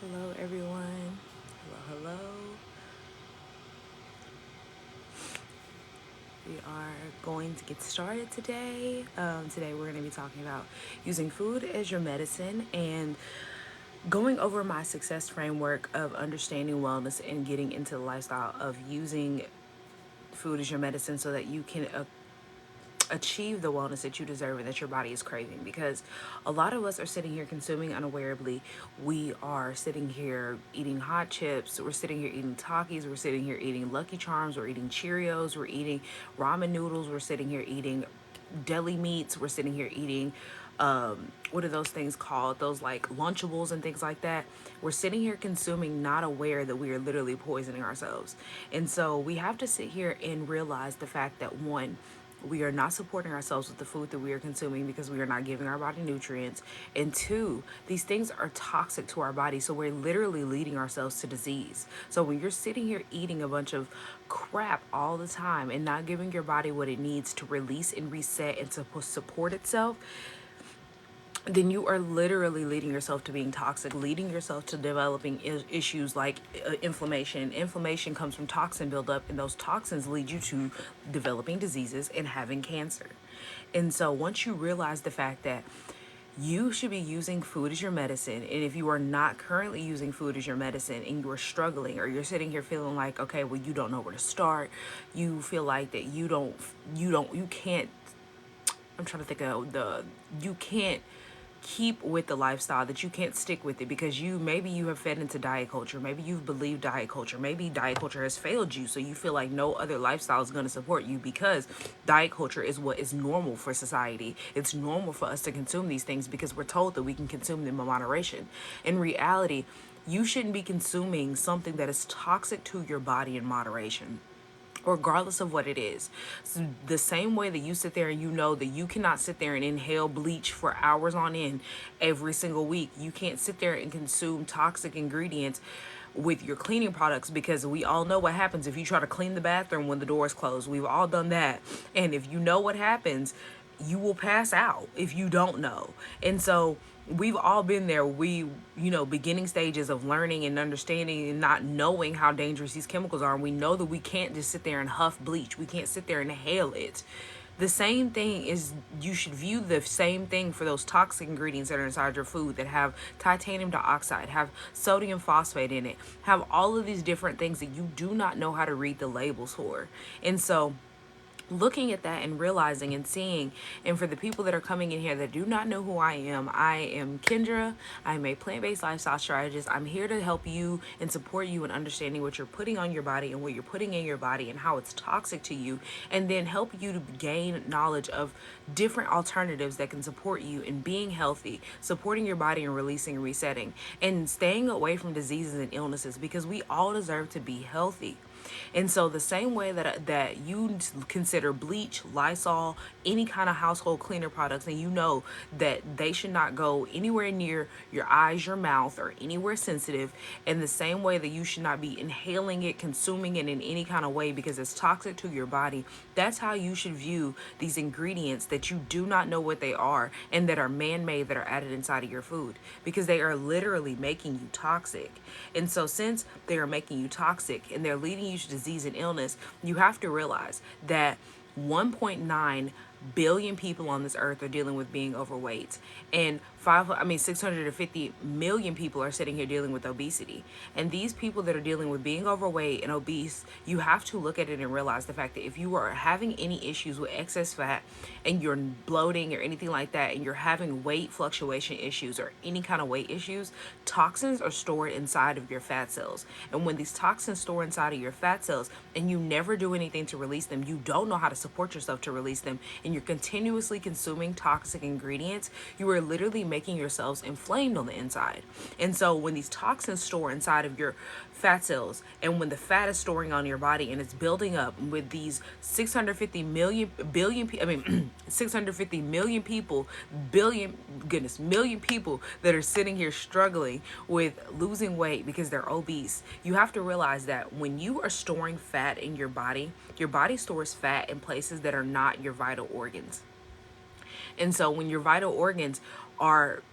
Hello, everyone. Hello. We are going to get started today. Today, we're going to be talking about using food as your medicine and going over my success framework of understanding wellness and getting into the lifestyle of using food as your medicine so that you can achieve the wellness that you deserve and that your body is craving, because a lot of us are sitting here consuming unawareably. We are sitting here eating hot chips, we're sitting here eating Takis, we're sitting here eating Lucky Charms, we're eating Cheerios, we're eating ramen noodles, we're sitting here eating deli meats, we're sitting here eating what are those things called, those like lunchables and things like that. We're sitting here consuming, not aware that we are literally poisoning ourselves. And so we have to sit here and realize the fact that, one, we are not supporting ourselves with the food that we are consuming because we are not giving our body nutrients. And two, these things are toxic to our body. So we're literally leading ourselves to disease. So when you're sitting here eating a bunch of crap all the time and not giving your body what it needs to release and reset and to support itself, then you are literally leading yourself to being toxic, leading yourself to developing issues like inflammation. Inflammation comes from toxin buildup, and those toxins lead you to developing diseases and having cancer. And so once you realize the fact that you should be using food as your medicine, and if you are not currently using food as your medicine and you are struggling, or you're sitting here feeling like, okay, well, you don't know where to start, you feel like that you can't, I'm trying to think of you can't keep with the lifestyle, that you can't stick with it because maybe you have fed into diet culture, maybe you've believed diet culture, maybe diet culture has failed you, so you feel like no other lifestyle is going to support you because diet culture is what is normal for society. It's normal for us to consume these things because we're told that we can consume them in moderation. In reality, you shouldn't be consuming something that is toxic to your body in moderation, regardless of what it is. So the same way that you sit there and you know that you cannot sit there and inhale bleach for hours on end every single week, you can't sit there and consume toxic ingredients with your cleaning products, because we all know what happens if you try to clean the bathroom when the door is closed. We've all done that. And if you know what happens, you will pass out if you don't know. And so we've all been there. Beginning stages of learning and understanding and not knowing how dangerous these chemicals are. And we know that we can't just sit there and huff bleach. We can't sit there and inhale it. The same thing is, you should view the same thing for those toxic ingredients that are inside your food, that have titanium dioxide, have sodium phosphate in it, have all of these different things that you do not know how to read the labels for. And so looking at that and realizing and seeing, and for the people that are coming in here that do not know who I am Kendra. I'm a plant-based lifestyle strategist. I'm here to help you and support you in understanding what you're putting on your body and what you're putting in your body and how it's toxic to you, and then help you to gain knowledge of different alternatives that can support you in being healthy, supporting your body and releasing and resetting, and staying away from diseases and illnesses, because we all deserve to be healthy. And so the same way that you consider bleach, Lysol, any kind of household cleaner products, and you know that they should not go anywhere near your eyes, your mouth, or anywhere sensitive, in the same way that you should not be inhaling it, consuming it in any kind of way because it's toxic to your body, that's how you should view these ingredients that you do not know what they are and that are man-made, that are added inside of your food, because they are literally making you toxic. And so since they are making you toxic and they're leading you to disease and illness, you have to realize that 1.9 billion people on this earth are dealing with being overweight, and 650 million people are sitting here dealing with obesity. And these people that are dealing with being overweight and obese, you have to look at it and realize the fact that if you are having any issues with excess fat and you're bloating or anything like that, and you're having weight fluctuation issues or any kind of weight issues, toxins are stored inside of your fat cells. And when these toxins store inside of your fat cells and you never do anything to release them, you don't know how to support yourself to release them, and you're continuously consuming toxic ingredients, you are literally making yourselves inflamed on the inside. And so when these toxins store inside of your fat cells, and when the fat is storing on your body and it's building up with these 650 million billion 650 million people, million people that are sitting here struggling with losing weight because they're obese, you have to realize that when you are storing fat in your body stores fat in places that are not your vital organs. And so when your vital organs are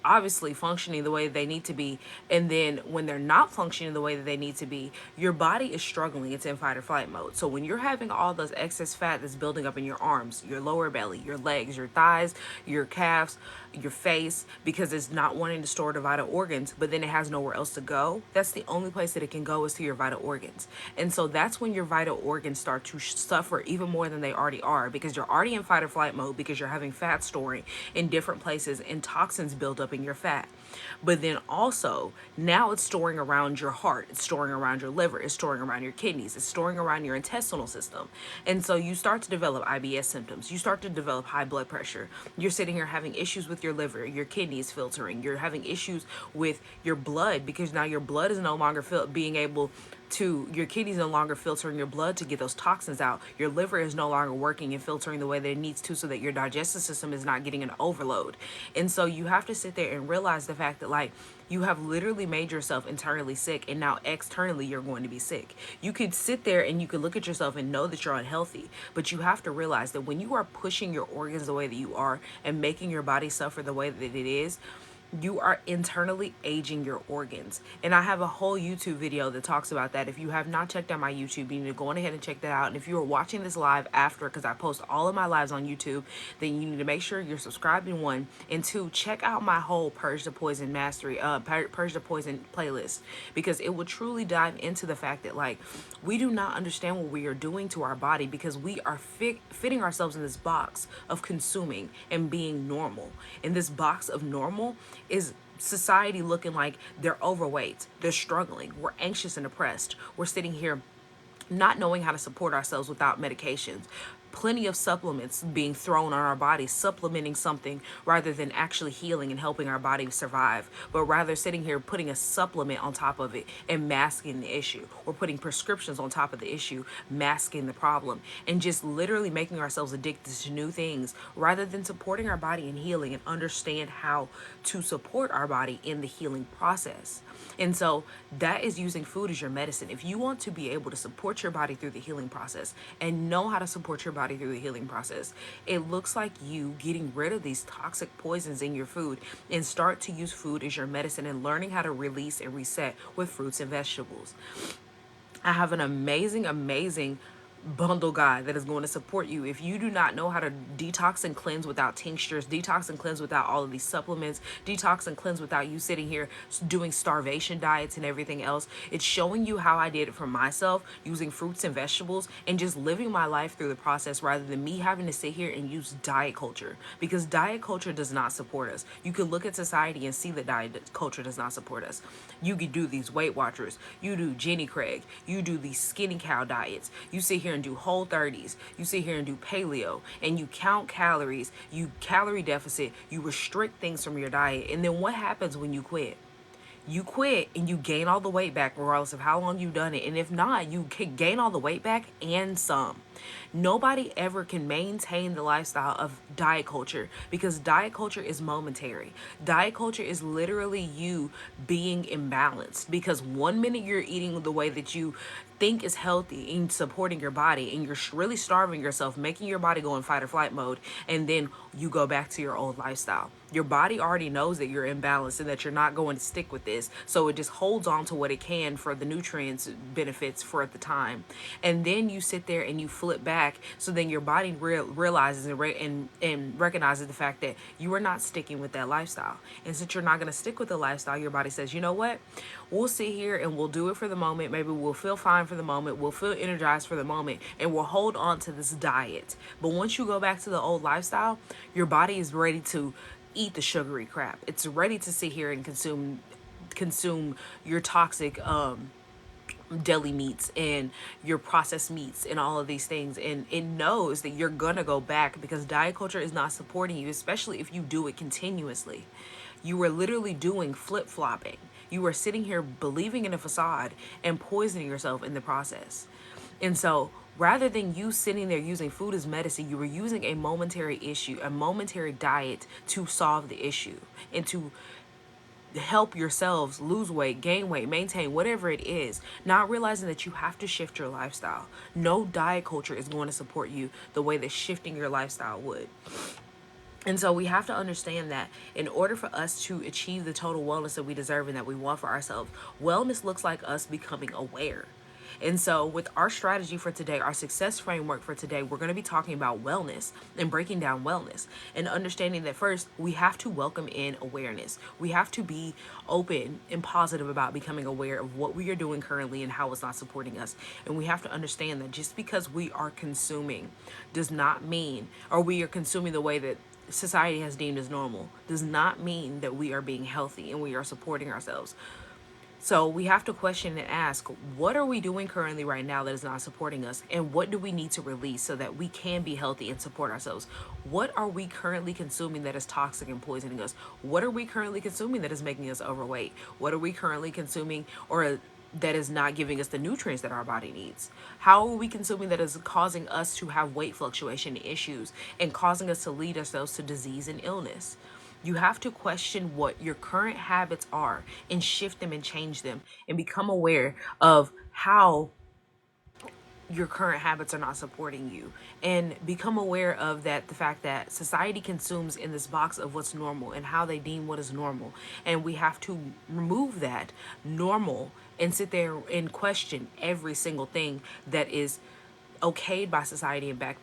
obviously functioning the way they need to be, and then when they're not functioning the way that they need to be, your body is struggling. It's in fight or flight mode. So when you're having all those excess fat that's building up in your arms, your lower belly, your legs, your thighs, your calves, your face, because it's not wanting to store the vital organs, but then it has nowhere else to go, that's the only place that it can go, is to your vital organs. And so that's when your vital organs start to suffer even more than they already are, because you're already in fight or flight mode, because you're having fat storing in different places and toxins build up in your fat. But then also, now it's storing around your heart, it's storing around your liver, it's storing around your kidneys, it's storing around your intestinal system. And so you start to develop IBS symptoms, you start to develop high blood pressure. You're sitting here having issues with your liver, your kidneys filtering, you're having issues with your blood, because now your blood is no longer being able to, your kidneys no longer filtering your blood to get those toxins out. Your liver is no longer working and filtering the way that it needs to, so that your digestive system is not getting an overload. And so you have to sit there and realize the fact that, like, you have literally made yourself internally sick, and now externally you're going to be sick. You could sit there and you could look at yourself and know that you're unhealthy, but you have to realize that when you are pushing your organs the way that you are and making your body suffer the way that it is, you are internally aging your organs. And I have a whole YouTube video that talks about that. If you have not checked out my YouTube, you need to go on ahead and check that out. And if you are watching this live after, because I post all of my lives on YouTube, then you need to make sure you're subscribed, in one. And two, check out my whole Purge the Poison Purge the Poison playlist, because it will truly dive into the fact that, like, we do not understand what we are doing to our body, because we are fitting ourselves in this box of consuming and being normal. And this box of normal is society looking like they're overweight, they're struggling, we're anxious and depressed, we're sitting here not knowing how to support ourselves without medications. Plenty of supplements being thrown on our bodies, supplementing something rather than actually healing and helping our body survive, but rather sitting here putting a supplement on top of it and masking the issue, or putting prescriptions on top of the issue, masking the problem, and just literally making ourselves addicted to new things rather than supporting our body in healing and understand how to support our body in the healing process. And so that is using food as your medicine. If you want to be able to support your body through the healing process and know how to support your body through the healing process, it looks like you getting rid of these toxic poisons in your food and start to use food as your medicine, and learning how to release and reset with fruits and vegetables. I have an amazing bundle guide that is going to support you. If you do not know how to detox and cleanse without tinctures, detox and cleanse without all of these supplements, detox and cleanse without you sitting here doing starvation diets and everything else, it's showing you how I did it for myself, using fruits and vegetables and just living my life through the process, rather than me having to sit here and use diet culture, because diet culture does not support us. You can look at society and see that diet culture does not support us. You could do these Weight Watchers, you do Jenny Craig, you do these skinny cow diets, you sit here and do Whole 30s, you sit here and do paleo, and you count calories, you calorie deficit, you restrict things from your diet. And then what happens when you quit? You quit and you gain all the weight back, regardless of how long you've done it. And if not, you can gain all the weight back and some. Nobody ever can maintain the lifestyle of diet culture, because diet culture is momentary. Diet culture is literally you being imbalanced, because 1 minute you're eating the way that you think is healthy and supporting your body, and you're really starving yourself, making your body go in fight or flight mode, and then you go back to your old lifestyle. Your body already knows that you're imbalanced and that you're not going to stick with this, so it just holds on to what it can for the nutrients benefits for at the time. And then you sit there and you flip back, so then your body realizes and recognizes the fact that you are not sticking with that lifestyle. And since you're not going to stick with the lifestyle, your body says, you know what, we'll sit here and we'll do it for the moment. Maybe we'll feel fine for the moment, we'll feel energized for the moment, and we'll hold on to this diet. But once you go back to the old lifestyle, your body is ready to eat the sugary crap. It's ready to sit here and consume your toxic deli meats and your processed meats and all of these things, and it knows that you're gonna go back, because diet culture is not supporting you, especially if you do it continuously. You are literally doing flip-flopping. You are sitting here believing in a facade and poisoning yourself in the process. And so rather than you sitting there using food as medicine, you were using a momentary issue, a momentary diet to solve the issue and to help yourselves lose weight, gain weight, maintain whatever it is, not realizing that you have to shift your lifestyle. No diet culture is going to support you the way that shifting your lifestyle would. And so we have to understand that in order for us to achieve the total wellness that we deserve and that we want for ourselves, wellness looks like us becoming aware. And so, with our strategy for today, our success framework for today, we're going to be talking about wellness and breaking down wellness and understanding that first, we have to welcome in awareness. We have to be open and positive about becoming aware of what we are doing currently and how it's not supporting us. And we have to understand that just because we are consuming does not mean, or we are consuming the way that society has deemed as normal, does not mean that we are being healthy and we are supporting ourselves. So we have to question and ask, what are we doing currently right now that is not supporting us? And what do we need to release so that we can be healthy and support ourselves? What are we currently consuming that is toxic and poisoning us? What are we currently consuming that is making us overweight? What are we currently consuming or that is not giving us the nutrients that our body needs? How are we consuming that is causing us to have weight fluctuation issues and causing us to lead ourselves to disease and illness? You have to question what your current habits are and shift them and change them and become aware of how your current habits are not supporting you, and become aware of that the fact that society consumes in this box of what's normal and how they deem what is normal, and we have to remove that normal and sit there and question every single thing that is okayed by society and backed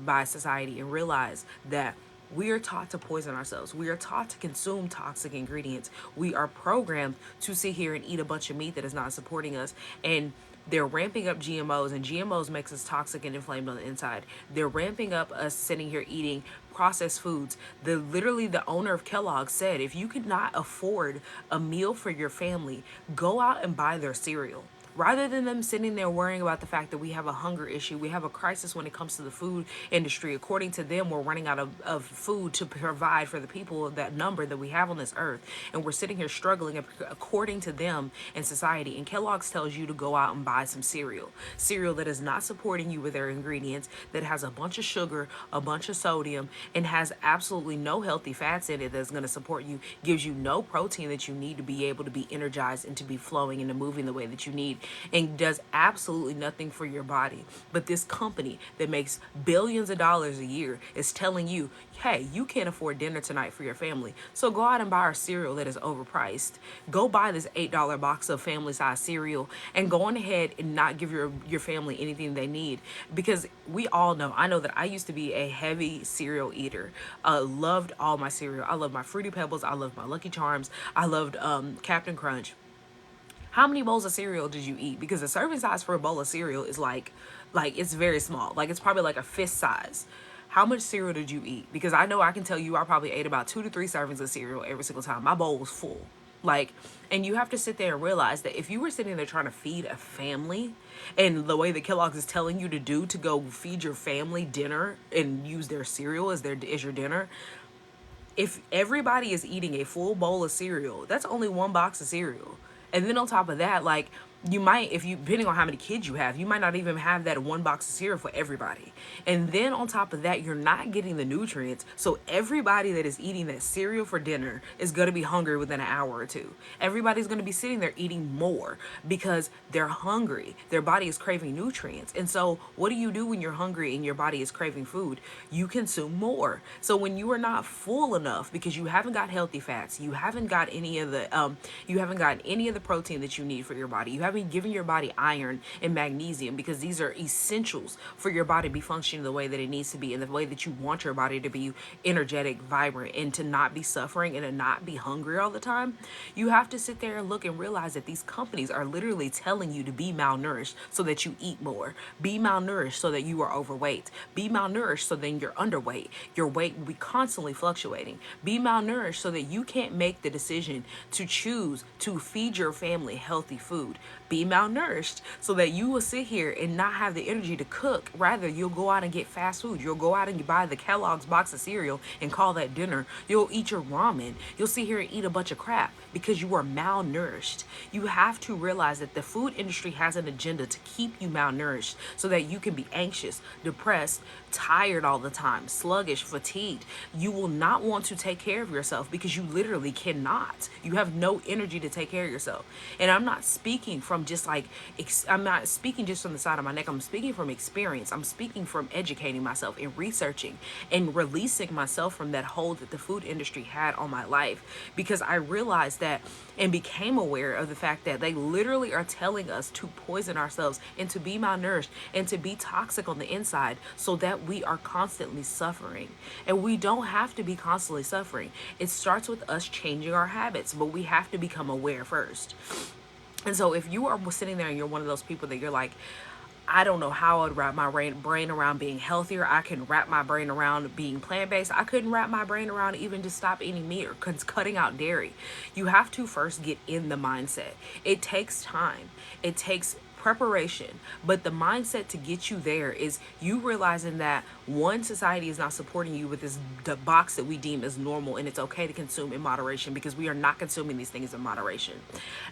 by society, and realize that we are taught to poison ourselves. We are taught to consume toxic ingredients. We are programmed to sit here and eat a bunch of meat that is not supporting us. And they're ramping up GMOs, and GMOs makes us toxic and inflamed on the inside. They're ramping up us sitting here eating processed foods. The owner of Kellogg's said, if you could not afford a meal for your family, go out and buy their cereal. Rather than them sitting there worrying about the fact that we have a hunger issue, we have a crisis when it comes to the food industry. According to them, we're running out of food to provide for the people of that number that we have on this earth. And we're sitting here struggling according to them and society. And Kellogg's tells you to go out and buy some cereal. Cereal that is not supporting you with their ingredients, that has a bunch of sugar, a bunch of sodium, and has absolutely no healthy fats in it that's going to support you, gives you no protein that you need to be able to be energized and to be flowing and to moving the way that you need, and does absolutely nothing for your body. But this company that makes billions of dollars a year is telling you, hey, you can't afford dinner tonight for your family, so go out and buy our cereal that is overpriced. Go buy this $8 box of family size cereal and go on ahead and not give your family anything they need. Because we all know, I know that I used to be a heavy cereal eater. Loved all my cereal. I loved my Fruity Pebbles. I loved my Lucky Charms. I loved Captain Crunch. How many bowls of cereal did you eat? Because the serving size for a bowl of cereal is like it's very small. Like it's probably like a fist size. How much cereal did you eat? Because I know I can tell you I probably ate about 2 to 3 servings of cereal every single time. My bowl was full. Like, and you have to sit there and realize that if you were sitting there trying to feed a family, and the way that Kellogg's is telling you to do, to go feed your family dinner and use their cereal as your dinner, if everybody is eating a full bowl of cereal, that's only one box of cereal. And then on top of that, like, you might, if you, depending on how many kids you have, you might not even have that one box of cereal for everybody. And then on top of that, you're not getting the nutrients. So everybody that is eating that cereal for dinner is going to be hungry within an hour or two. Everybody's going to be sitting there eating more because they're hungry. Their body is craving nutrients. And so what do you do when you're hungry and your body is craving food? You consume more. So when you are not full enough because you haven't got healthy fats, you haven't got any of the protein that you need for your body, you haven't given your body iron and magnesium, because these are essentials for your body to be functioning the way that it needs to be, and the way that you want your body to be energetic, vibrant, and to not be suffering and to not be hungry all the time. You have to sit there and look and realize that these companies are literally telling you to be malnourished so that you eat more. Be malnourished so that you are overweight. Be malnourished so then you're underweight. Your weight will be constantly fluctuating. Be malnourished so that you can't make the decision to choose to feed your family healthy food. Be malnourished so that you will sit here and not have the energy to cook. Rather, you'll go out and get fast food. You'll go out and buy the Kellogg's box of cereal and call that dinner. You'll eat your ramen. You'll sit here and eat a bunch of crap because you are malnourished. You have to realize that the food industry has an agenda to keep you malnourished so that you can be anxious, depressed, tired all the time, sluggish, fatigued. You will not want to take care of yourself because you literally cannot. You have no energy to take care of yourself. And I'm not speaking from from just like, I'm not speaking just from the side of my neck. I'm speaking from experience. I'm speaking from educating myself and researching and releasing myself from that hold that the food industry had on my life, because I realized that and became aware of the fact that they literally are telling us to poison ourselves and to be malnourished and to be toxic on the inside so that we are constantly suffering. And we don't have to be constantly suffering. It starts with us changing our habits, but we have to become aware first. And so if you are sitting there and you're one of those people that you're like, I don't know how I'd wrap my brain around being healthier. I can wrap my brain around being plant-based. I couldn't wrap my brain around even just stop eating meat or cutting out dairy. You have to first get in the mindset. It takes time. It takes preparation, but the mindset to get you there is you realizing that one, society is not supporting you with this the box that we deem as normal, and it's okay to consume in moderation because we are not consuming these things in moderation.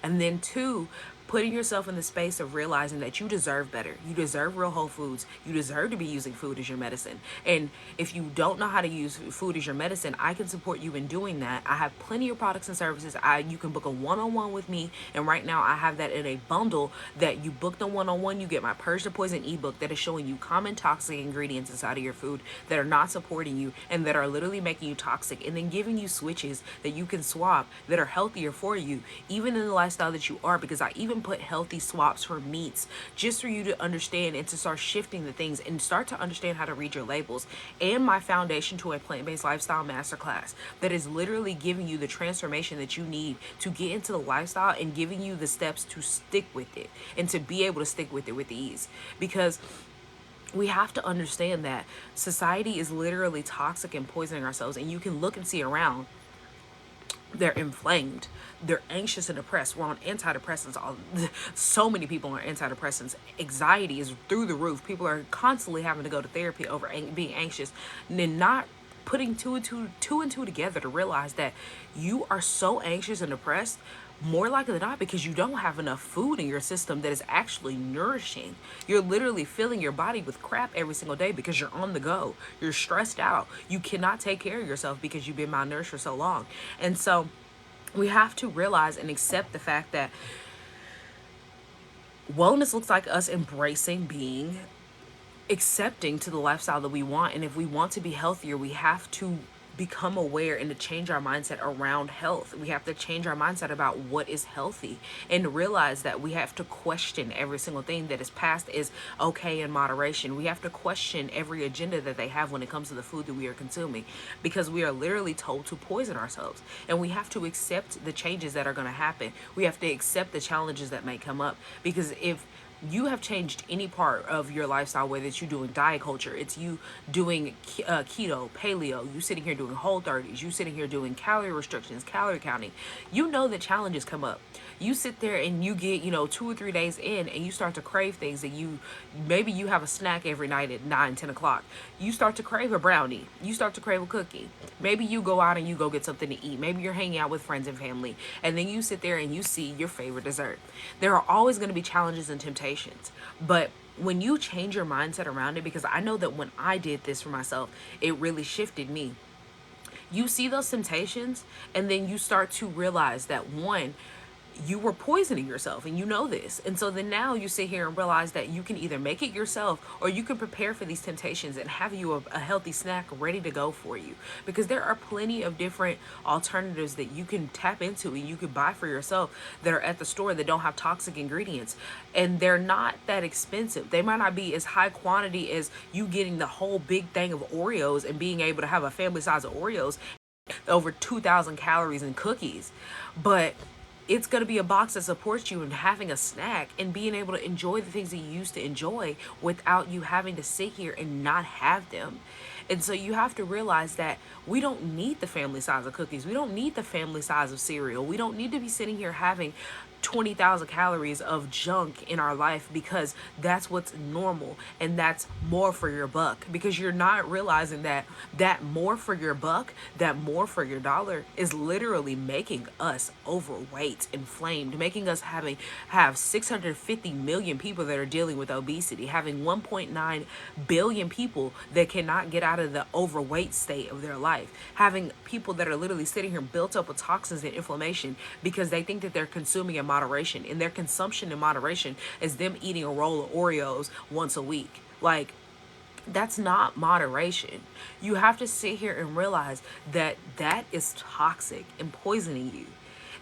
And then two, putting yourself in the space of realizing that you deserve better. You deserve real whole foods. You deserve to be using food as your medicine. And if you don't know how to use food as your medicine, I can support you in doing that. I have plenty of products and services. You can book a one-on-one with me, and right now I have that in a bundle that you book the one-on-one, you get my Purge the Poison E-Book that is showing you common toxic ingredients inside of your food that are not supporting you and that are literally making you toxic, and then giving you switches that you can swap that are healthier for you, even in the lifestyle that you are, because I even put healthy swaps for meats just for you to understand and to start shifting the things and start to understand how to read your labels. And my foundation to a plant-based lifestyle masterclass that is literally giving you the transformation that you need to get into the lifestyle and giving you the steps to stick with it and to be able to stick with it with ease. Because we have to understand that society is literally toxic and poisoning ourselves, and you can look and see around. They're inflamed, they're anxious and depressed. We're on antidepressants. So many people are on antidepressants. Anxiety is through the roof. People are constantly having to go to therapy over being anxious, and then not putting two and two together to realize that you are so anxious and depressed more likely than not because you don't have enough food in your system that is actually nourishing. You're literally filling your body with crap every single day because you're on the go. You're stressed out. You cannot take care of yourself because you've been malnourished for so long. And so we have to realize and accept the fact that wellness looks like us embracing being accepting to the lifestyle that we want. And if we want to be healthier, we have to become aware and to change our mindset around health. We have to change our mindset about what is healthy and realize that we have to question every single thing that is passed is okay in moderation. We have to question every agenda that they have when it comes to the food that we are consuming, because we are literally told to poison ourselves, and we have to accept the changes that are going to happen. We have to accept the challenges that may come up, because if you have changed any part of your lifestyle, whether it's you doing diet culture, it's you doing keto, paleo, you sitting here doing Whole30s, you sitting here doing calorie restrictions, calorie counting, you know that challenges come up. You sit there and you get 2 or 3 days in and you start to crave things that maybe you have a snack every night at 9-10 o'clock. You start to crave a brownie, you start to crave a cookie. Maybe you go out and you go get something to eat. Maybe you're hanging out with friends and family, and then you sit there and you see your favorite dessert. There are always going to be challenges and temptations, but when you change your mindset around it, because I know that when I did this for myself, it really shifted me. You see those temptations, and then you start to realize that one, you were poisoning yourself, and you know this. And so then now you sit here and realize that you can either make it yourself or you can prepare for these temptations and have you a healthy snack ready to go for you, because there are plenty of different alternatives that you can tap into and you can buy for yourself that are at the store that don't have toxic ingredients, and they're not that expensive. They might not be as high quantity as you getting the whole big thing of Oreos and being able to have a family size of Oreos, over 2,000 calories in cookies, but it's going to be a box that supports you in having a snack and being able to enjoy the things that you used to enjoy without you having to sit here and not have them. And so you have to realize that we don't need the family size of cookies. We don't need the family size of cereal. We don't need to be sitting here having 20,000 calories of junk in our life because that's what's normal and that's more for your buck, because you're not realizing that more for your buck, that more for your dollar is literally making us overweight, inflamed, making us have 650 million people that are dealing with obesity, having 1.9 billion people that cannot get out out of the overweight state of their life, having people that are literally sitting here built up with toxins and inflammation because they think that they're consuming in moderation, and their consumption in moderation is them eating a roll of Oreos once a week. Like, that's not moderation. You have to sit here and realize that that is toxic and poisoning you.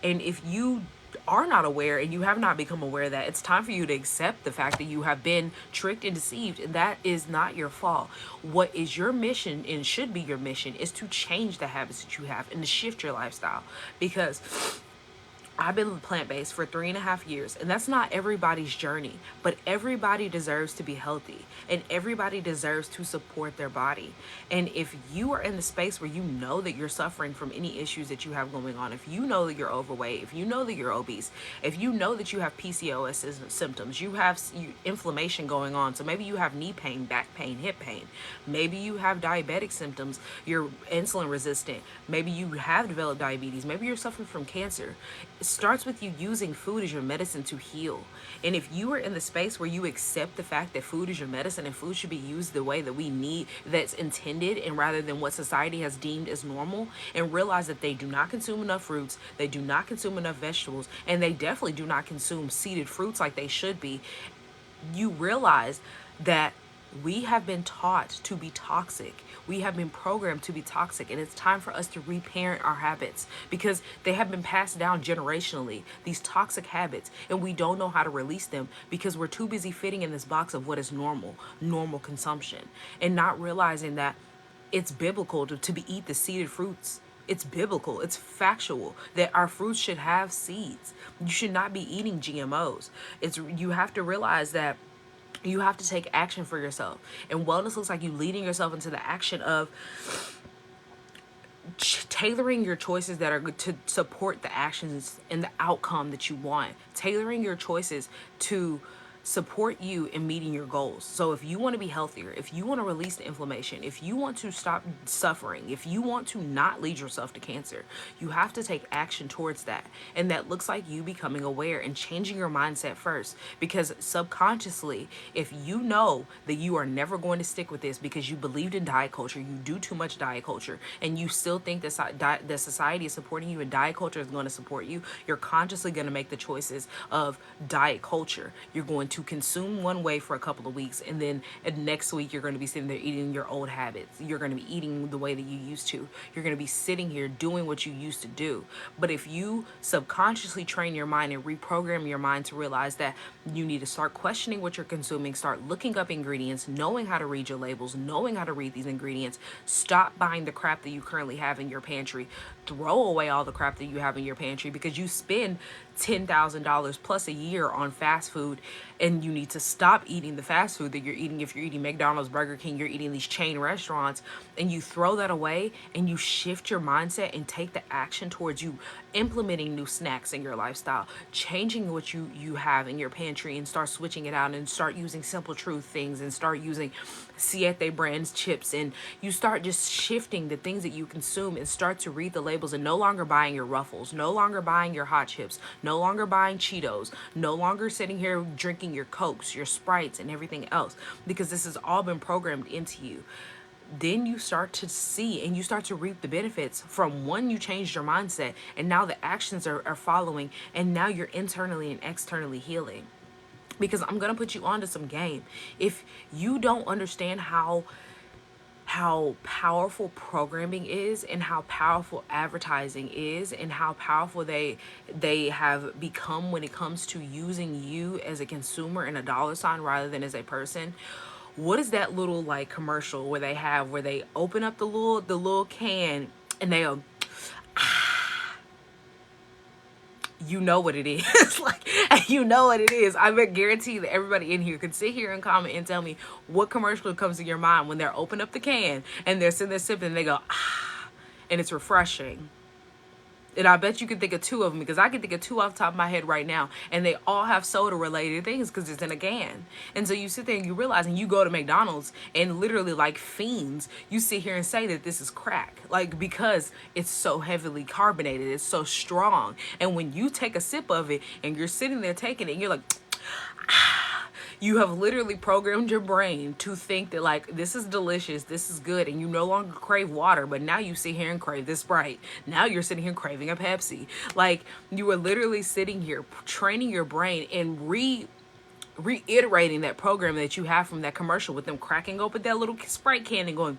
And if you are not aware and you have not become aware of that, it's time for you to accept the fact that you have been tricked and deceived, and that is not your fault. What is your mission, and should be your mission, is to change the habits that you have and to shift your lifestyle. Because I've been plant-based for 3.5 years, and that's not everybody's journey, but everybody deserves to be healthy, and everybody deserves to support their body. And if you are in the space where you know that you're suffering from any issues that you have going on, if you know that you're overweight, if you know that you're obese, if you know that you have PCOS symptoms, you have inflammation going on, so maybe you have knee pain, back pain, hip pain, maybe you have diabetic symptoms, you're insulin resistant, maybe you have developed diabetes, maybe you're suffering from cancer. It starts with you using food as your medicine to heal. And if you are in the space where you accept the fact that food is your medicine and food should be used the way that we need, that's intended, and rather than what society has deemed as normal, and realize that they do not consume enough fruits, they do not consume enough vegetables, and they definitely do not consume seeded fruits like they should be, you realize that we have been taught to be toxic. We have been programmed to be toxic, and it's time for us to reparent our habits because they have been passed down generationally, these toxic habits, and we don't know how to release them because we're too busy fitting in this box of what is normal consumption, and not realizing that it's biblical to eat the seeded fruits. It's biblical, it's factual that our fruits should have seeds. You should not be eating GMOs. You have to realize that you have to take action for yourself. And wellness looks like you leading yourself into the action of tailoring your choices that are good to support the actions and the outcome that you want. Tailoring your choices to support you in meeting your goals. So if you want to be healthier, if you want to release the inflammation, if you want to stop suffering, if you want to not lead yourself to cancer, you have to take action towards that. And that looks like you becoming aware and changing your mindset first. Because subconsciously, if you know that you are never going to stick with this because you believed in diet culture, you do too much diet culture, and you still think that society is supporting you and diet culture is going to support you, you're consciously going to make the choices of diet culture. You're going to consume one way for a couple of weeks, and then next week you're going to be sitting there eating your old habits. You're going to be eating the way that you used to. You're going to be sitting here doing what you used to do. But if you subconsciously train your mind and reprogram your mind to realize that you need to start questioning what you're consuming, start looking up ingredients, knowing how to read your labels, knowing how to read these ingredients, stop buying the crap that you currently have in your pantry, throw away all the crap that you have in your pantry because you spend $10,000 plus a year on fast food, and you need to stop eating the fast food that you're eating. If you're eating McDonald's, Burger King, you're eating these chain restaurants, and you throw that away and you shift your mindset and take the action towards you implementing new snacks in your lifestyle, changing what you have in your pantry, and start switching it out and start using Simple Truth things and start using Siete brands chips, and you start just shifting the things that you consume and start to read the labels and no longer buying your Ruffles, no longer buying your hot chips, no longer buying Cheetos, no longer sitting here drinking your Cokes, your Sprites, and everything else, because this has all been programmed into you. Then you start to see and you start to reap the benefits from one, you changed your mindset, and now the actions are following, and now you're internally and externally healing. Because I'm going to put you onto some game. If you don't understand how powerful programming is, and how powerful advertising is, and how powerful they have become when it comes to using you as a consumer and a dollar sign rather than as a person, what is that little like commercial where they open up the little can and they go, you know what it is. Like, you know what it is. I guarantee that everybody in here could sit here and comment and tell me what commercial comes to your mind when they're open up the can and they're sitting there sipping and they go, and it's refreshing. And I bet you can think of two of them, because I can think of two off the top of my head right now, and they all have soda related things because it's in a can. And so you sit there and you realize, and you go to McDonald's and literally like fiends, you sit here and say that this is crack, like, because it's so heavily carbonated, it's so strong. And when you take a sip of it and you're sitting there taking it, and you're like, You have literally programmed your brain to think that like this is delicious, this is good, and you no longer crave water, but now you sit here and crave this Sprite. Now you're sitting here craving a Pepsi. Like you are literally sitting here training your brain and reiterating that program that you have from that commercial with them cracking open that little Sprite can and going,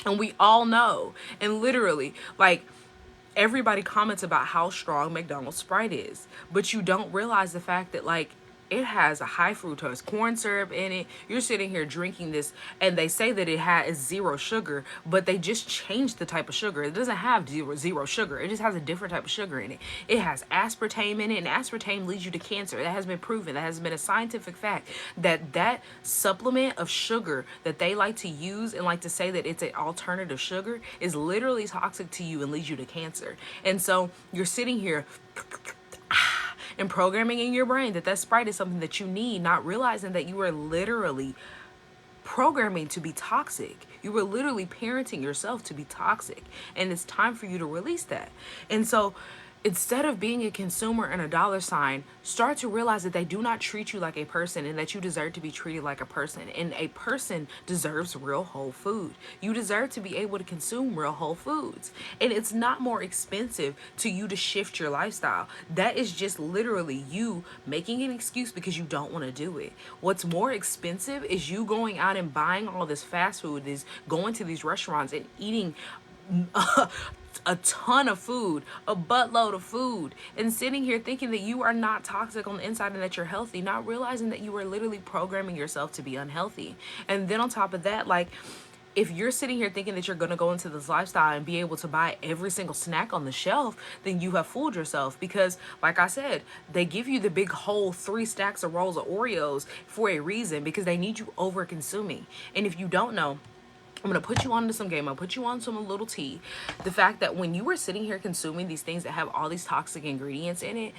and we all know, and literally, like, everybody comments about how strong McDonald's Sprite is, but you don't realize the fact that, like, it has a high fructose corn syrup in it. You're sitting here drinking this, and they say that it has zero sugar, but they just changed the type of sugar. It doesn't have zero sugar. It just has a different type of sugar in it. It has aspartame in it, and aspartame leads you to cancer. That has been proven. That has been a scientific fact that supplement of sugar that they like to use and like to say that it's an alternative sugar is literally toxic to you and leads you to cancer. And so you're sitting here and programming in your brain that Sprite is something that you need, not realizing that you are literally programming to be toxic. You were literally parenting yourself to be toxic, and it's time for you to release that. And so instead of being a consumer and a dollar sign, start to realize that they do not treat you like a person and that you deserve to be treated like a person. And a person deserves real whole food. You deserve to be able to consume real whole foods. And it's not more expensive to you to shift your lifestyle. That is just literally you making an excuse because you don't want to do it. What's more expensive is you going out and buying all this fast food, is going to these restaurants and eating a ton of food, a buttload of food, and sitting here thinking that you are not toxic on the inside and that you're healthy, not realizing that you are literally programming yourself to be unhealthy. And then on top of that, like, if you're sitting here thinking that you're going to go into this lifestyle and be able to buy every single snack on the shelf, then you have fooled yourself, because like I said, they give you the big whole 3 stacks of rolls of Oreos for a reason, because they need you over consuming. And if you don't know, I'm going to put you on to some game. I'll put you on some little tea. The fact that when you are sitting here consuming these things that have all these toxic ingredients in it,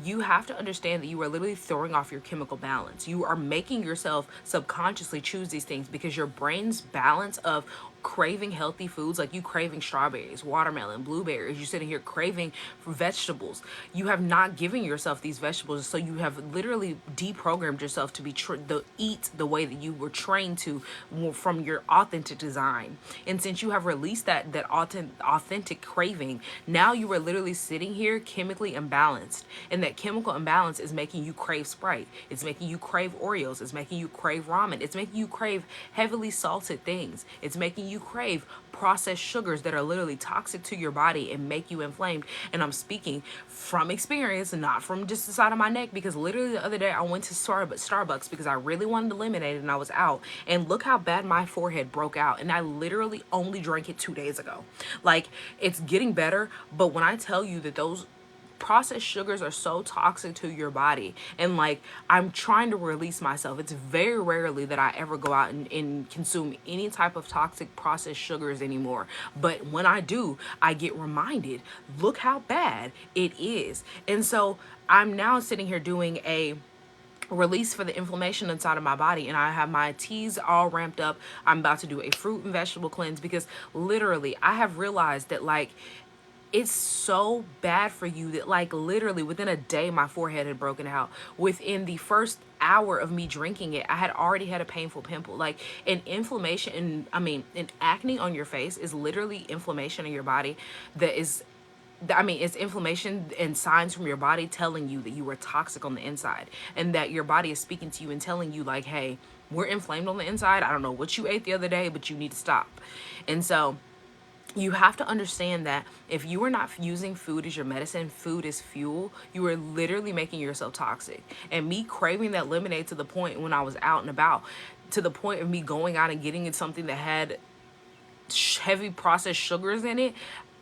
you have to understand that you are literally throwing off your chemical balance. You are making yourself subconsciously choose these things because your brain's balance of craving healthy foods, like you craving strawberries, watermelon, blueberries, you're sitting here craving vegetables. You have not given yourself these vegetables, so you have literally deprogrammed yourself to be eat the way that you were trained to from your authentic design. And since you have released that authentic craving, now you are literally sitting here chemically imbalanced, and that chemical imbalance is making you crave Sprite. It's making you crave Oreos. It's making you crave ramen. It's making you crave heavily salted things. It's making you crave processed sugars that are literally toxic to your body and make you inflamed. And I'm speaking from experience, not from just the side of my neck, because literally the other day I went to Starbucks because I really wanted lemonade and I was out, and look how bad my forehead broke out, and I literally only drank it 2 days ago. Like, it's getting better, but when I tell you that those processed sugars are so toxic to your body, and like, I'm trying to release myself. It's very rarely that I ever go out and consume any type of toxic processed sugars anymore, but when I do, I get reminded, look how bad it is. And so I'm now sitting here doing a release for the inflammation inside of my body, and I have my teas all ramped up. I'm about to do a fruit and vegetable cleanse, because literally I have realized that, like, it's so bad for you that, like, literally within a day my forehead had broken out. Within the first hour of me drinking it, I had already had a painful pimple. Like, an inflammation, an acne on your face is literally inflammation in your body that is, it's inflammation and signs from your body telling you that you are toxic on the inside, and that your body is speaking to you and telling you, like, hey, we're inflamed on the inside. I don't know what you ate the other day, but you need to stop. And so you have to understand that if you are not using food as your medicine, food as fuel, you are literally making yourself toxic. And me craving that lemonade to the point when I was out and about, to the point of me going out and getting it something that had heavy processed sugars in it,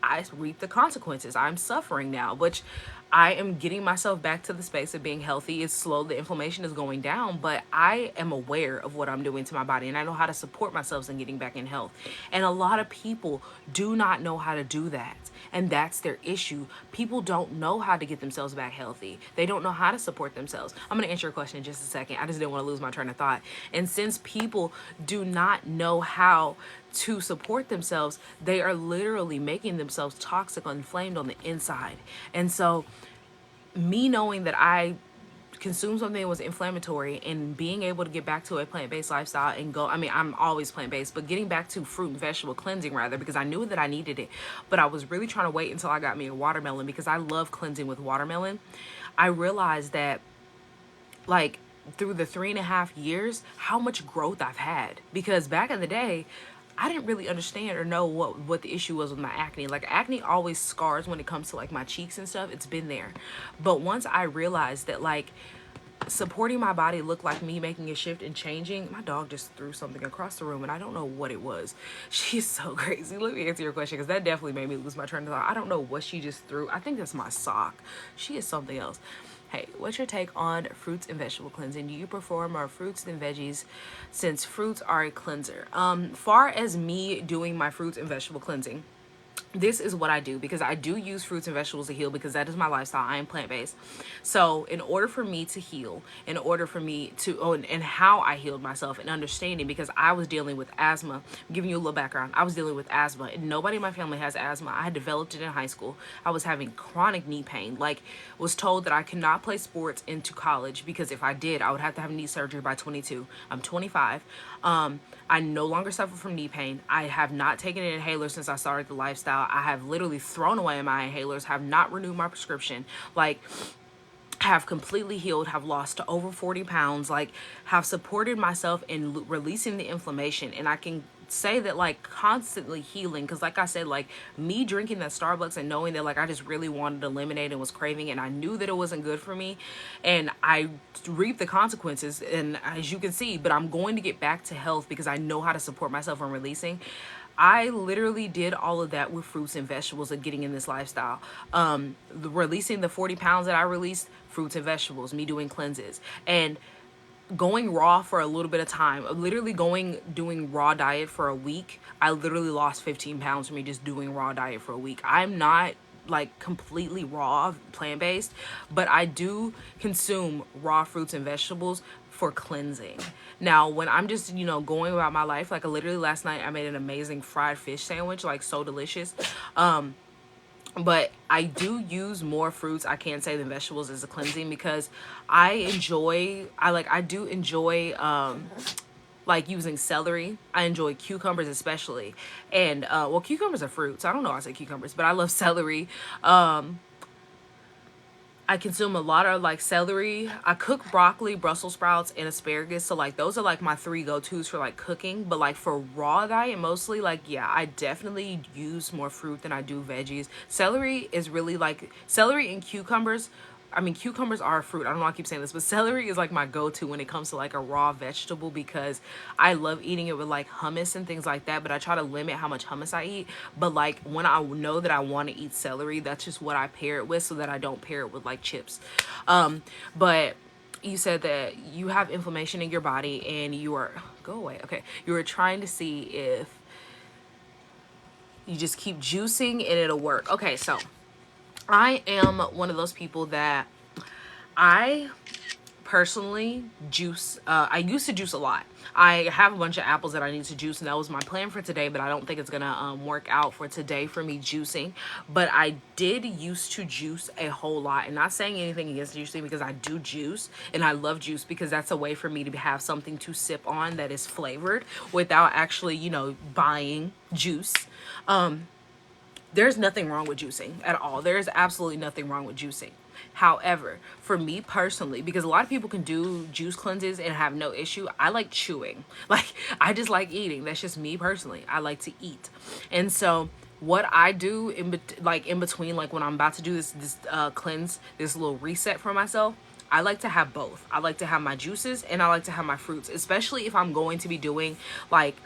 I reap the consequences. I'm suffering now, which I am getting myself back to the space of being healthy. It's slow, the inflammation is going down, but I am aware of what I'm doing to my body, and I know how to support myself in getting back in health. And a lot of people do not know how to do that, and that's their issue. People don't know how to get themselves back healthy. They don't know how to support themselves. I'm going to answer your question in just a second. I just didn't want to lose my train of thought. And since people do not know how to support themselves, they are literally making themselves toxic, inflamed on the inside. And so me knowing that I consume something that was inflammatory, and being able to get back to a plant-based lifestyle and go, I mean, I'm always plant-based, but getting back to fruit and vegetable cleansing rather, because I knew that I needed it, but I was really trying to wait until I got me a watermelon because I love cleansing with watermelon. I realized that, like, through the 3.5 years, how much growth I've had. Because back in the day, I didn't really understand or know what the issue was with my acne. Like, acne always scars when it comes to like my cheeks and stuff. It's been there. But once I realized that, like, supporting my body looked like me making a shift and changing. My dog just threw something across the room and I don't know what it was. She's so crazy. Let me answer your question, because that definitely made me lose my train of thought. I don't know what she just threw. I think that's my sock. She is something else. Hey, what's your take on fruits and vegetable cleansing? Do you prefer more fruits than veggies, since fruits are a cleanser? Far as me doing my fruits and vegetable cleansing, this is what I do, because I do use fruits and vegetables to heal, because that is my lifestyle. I am plant-based. So in order for me to heal, in order for me to, and how I healed myself and understanding, because I was dealing with asthma. I'm giving you a little background. I was dealing with asthma, and nobody in my family has asthma. I had developed it in high school. I was having chronic knee pain. Like, was told that I could not play sports into college, because if I did, I would have to have knee surgery by 22. I'm 25. I no longer suffer from knee pain. I have not taken an inhaler since I started the lifestyle. I have literally thrown away my inhalers, have not renewed my prescription. Like, have completely healed, have lost to over 40 pounds, like, have supported myself in releasing the inflammation. And I can say that, like, constantly healing, because like I said, like, me drinking that Starbucks and knowing that, like, I just really wanted to eliminate and was craving, and I knew that it wasn't good for me, and I reaped the consequences, and as you can see, but I'm going to get back to health because I know how to support myself in releasing. I literally did all of that with fruits and vegetables and getting in this lifestyle. Releasing the 40 pounds that I released, fruits and vegetables, me doing cleanses, and going raw for a little bit of time. Literally doing raw diet for a week. I literally lost 15 pounds from me just doing raw diet for a week. I'm not like completely raw plant-based, but I do consume raw fruits and vegetables for cleansing. Now, when I'm just, going about my life, like, literally last night I made an amazing fried fish sandwich, like, so delicious. But I do use more fruits, I can't say, than vegetables as a cleansing, because I do enjoy like using celery. I enjoy cucumbers especially. And well, cucumbers are fruits. I don't know why I say cucumbers, but I love celery. I consume a lot of like celery. I cook broccoli, Brussels sprouts, and asparagus. So like those are like my three go-tos for like cooking. But like for raw diet, mostly, like, yeah, I definitely use more fruit than I do veggies. Celery is really like, celery and cucumbers. I mean, cucumbers are a fruit. I don't know why I keep saying this, but celery is like my go-to when it comes to like a raw vegetable, because I love eating it with like hummus and things like that, but I try to limit how much hummus I eat. But like when I know that I want to eat celery, that's just what I pair it with, so that I don't pair it with like chips. But you said that you have inflammation in your body and you are, go away. Okay. You were trying to see if you just keep juicing and it'll work. Okay. So I am one of those people that I personally juice. I used to juice a lot. I have a bunch of apples that I need to juice, and that was my plan for today, but I don't think it's gonna work out for today for me juicing. But I did used to juice a whole lot, and not saying anything against juicing, because I do juice and I love juice, because that's a way for me to have something to sip on that is flavored without actually, buying juice. There's nothing wrong with juicing at all. There's absolutely nothing wrong with juicing. However, for me personally, because a lot of people can do juice cleanses and have no issue, I like chewing. Like, I just like eating. That's just me personally. I like to eat. And so what I do in between, like when I'm about to do this cleanse, this little reset for myself, I like to have both. I like to have my juices and I like to have my fruits, especially if I'm going to be doing like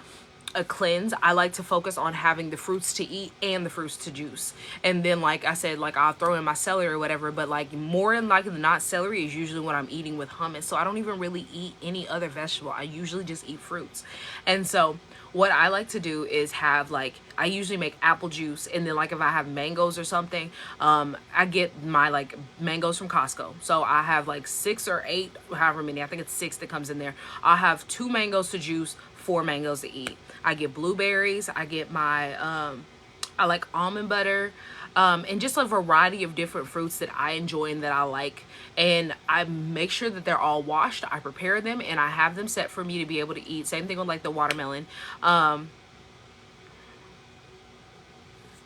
a cleanse. I like to focus on having the fruits to eat and the fruits to juice. And then, like I said, like I'll throw in my celery or whatever, but like more than likely than not, celery is usually what I'm eating with hummus. So I don't even really eat any other vegetable. I usually just eat fruits. And so what I like to do is have like, I usually make apple juice, and then like if I have mangoes or something, I get my like mangoes from Costco. So I have like 6 or 8, however many, I think it's 6 that comes in there. I'll have 2 mangoes to juice, 4 mangoes to eat. I get blueberries. I get my I like almond butter, and just a variety of different fruits that I enjoy and that I like. And I make sure that they're all washed. I prepare them and I have them set for me to be able to eat. Same thing with like the watermelon.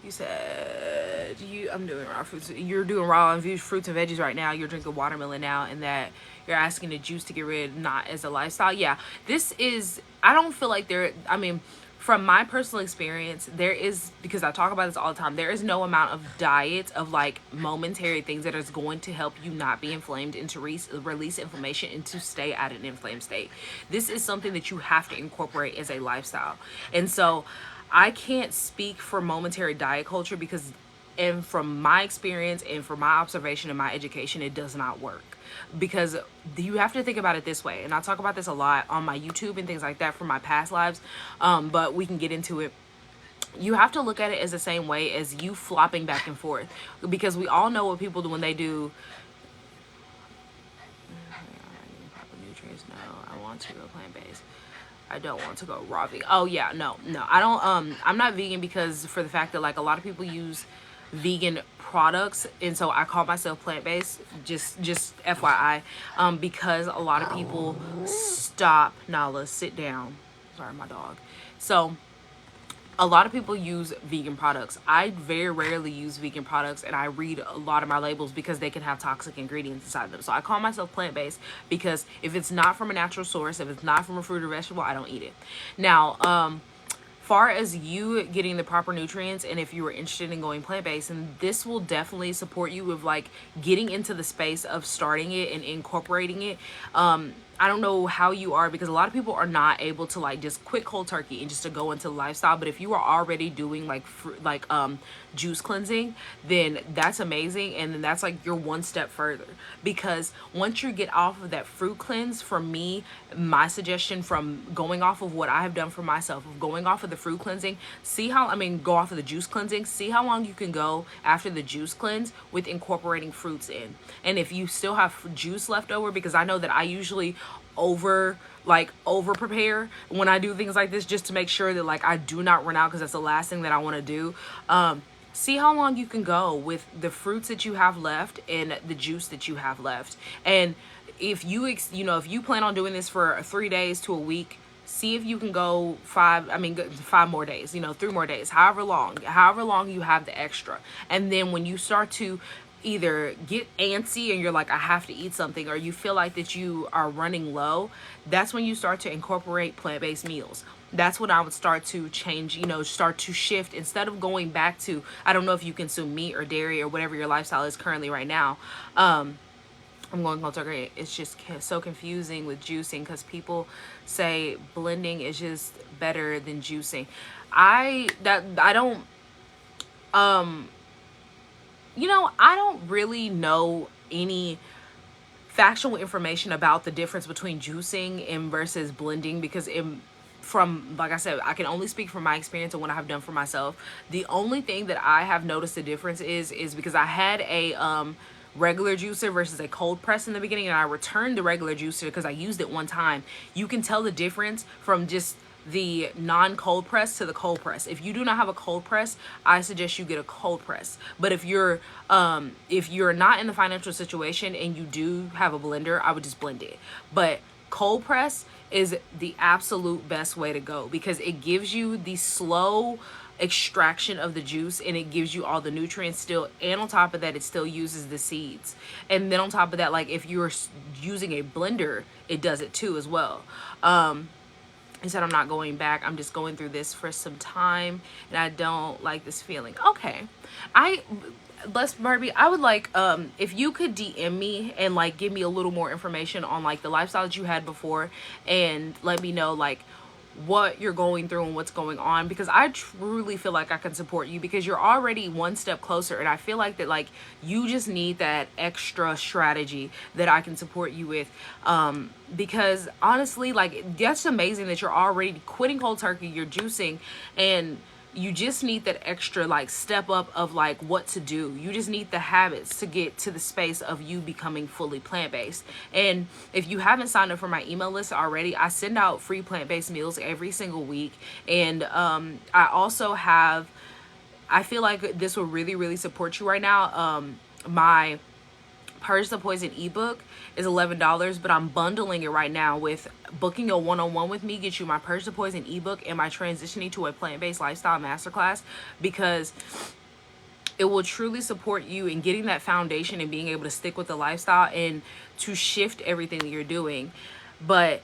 You said I'm doing raw fruits. You're doing raw and fruits and veggies right now. You're drinking watermelon now, and that you're asking the juice to get rid, not as a lifestyle. Yeah, this is. I don't feel like there. I mean, from my personal experience, there is, because I talk about this all the time. There is no amount of diet of like momentary things that is going to help you not be inflamed and to release inflammation and to stay at an inflamed state. This is something that you have to incorporate as a lifestyle, and so I can't speak for momentary diet culture because, and from my experience and from my observation and my education, it does not work. Because you have to think about it this way, and I talk about this a lot on my YouTube and things like that from my past lives, but we can get into it. You have to look at it as the same way as you flopping back and forth, because we all know what people do when they do nutrients. No, I want to go plant-based. I don't want to go raw vegan. Oh yeah, no. I don't I'm not vegan because for the fact that like a lot of people use vegan products, and so I call myself plant-based, just FYI, because a lot of people stop. Nala, sit down. Sorry, my dog. So a lot of people use vegan products. I very rarely use vegan products, and I read a lot of my labels because they can have toxic ingredients inside them. So I call myself plant-based because if it's not from a natural source, if it's not from a fruit or vegetable, I don't eat it. Now, far as you getting the proper nutrients, and if you were interested in going plant-based, and this will definitely support you with like getting into the space of starting it and incorporating it. I don't know how you are, because a lot of people are not able to like just quit cold turkey and just to go into the lifestyle. But if you are already doing like juice cleansing, then that's amazing, and then that's like you're one step further, because once you get off of that fruit cleanse, for me, my suggestion from going off of what I have done for myself, of going off of the fruit cleansing, go off of the juice cleansing, see how long you can go after the juice cleanse with incorporating fruits in. And if you still have juice left over, because I know that I usually over prepare when I do things like this, just to make sure that like I do not run out, because that's the last thing that I want to do. See how long you can go with the fruits that you have left and the juice that you have left. And if you if you plan on doing this for 3 days to a week, see if you can go 5 more days, 3 more days, however long you have the extra. And then when you start to either get antsy and you're like, I have to eat something, or you feel like that you are running low, that's when you start to incorporate plant-based meals. That's when I would start to change, start to shift. Instead of going back to, I don't know if you consume meat or dairy or whatever your lifestyle is currently right now. I'm going cold turkey. It's just so confusing with juicing, because people say blending is just better than juicing. I don't really know any factual information about the difference between juicing and versus blending, because from, like I said, I can only speak from my experience and what I have done for myself. The only thing that I have noticed the difference is because I had a regular juicer versus a cold press in the beginning, and I returned the regular juicer because I used it one time. You can tell the difference from just the non-cold press to the cold press. If you do not have a cold press, I suggest you get a cold press. But if you're not in the financial situation and you do have a blender, I would just blend it. But cold press is the absolute best way to go, because it gives you the slow extraction of the juice, and it gives you all the nutrients still, and on top of that, it still uses the seeds. And then on top of that, like if you're using a blender, it does it too as well. He said, I'm not going back. I'm just going through this for some time, and I don't like this feeling. Okay. Barbie, I would like, if you could DM me and like give me a little more information on like the lifestyle that you had before, and let me know like what you're going through and what's going on, because I truly feel like I can support you, because you're already one step closer, and I feel like that like you just need that extra strategy that I can support you with, because honestly, like, that's amazing that you're already quitting cold turkey, you're juicing, and you just need that extra like step up of like what to do. You just need the habits to get to the space of you becoming fully plant-based. And if you haven't signed up for my email list already, I send out free plant-based meals every single week. And I also have I feel like this will really, really support you right now. My Purge the Poison ebook is $11, but I'm bundling it right now with booking a one-on-one with me, get you my Purge the Poison ebook and my transitioning to a plant-based lifestyle masterclass, because it will truly support you in getting that foundation and being able to stick with the lifestyle and to shift everything that you're doing. But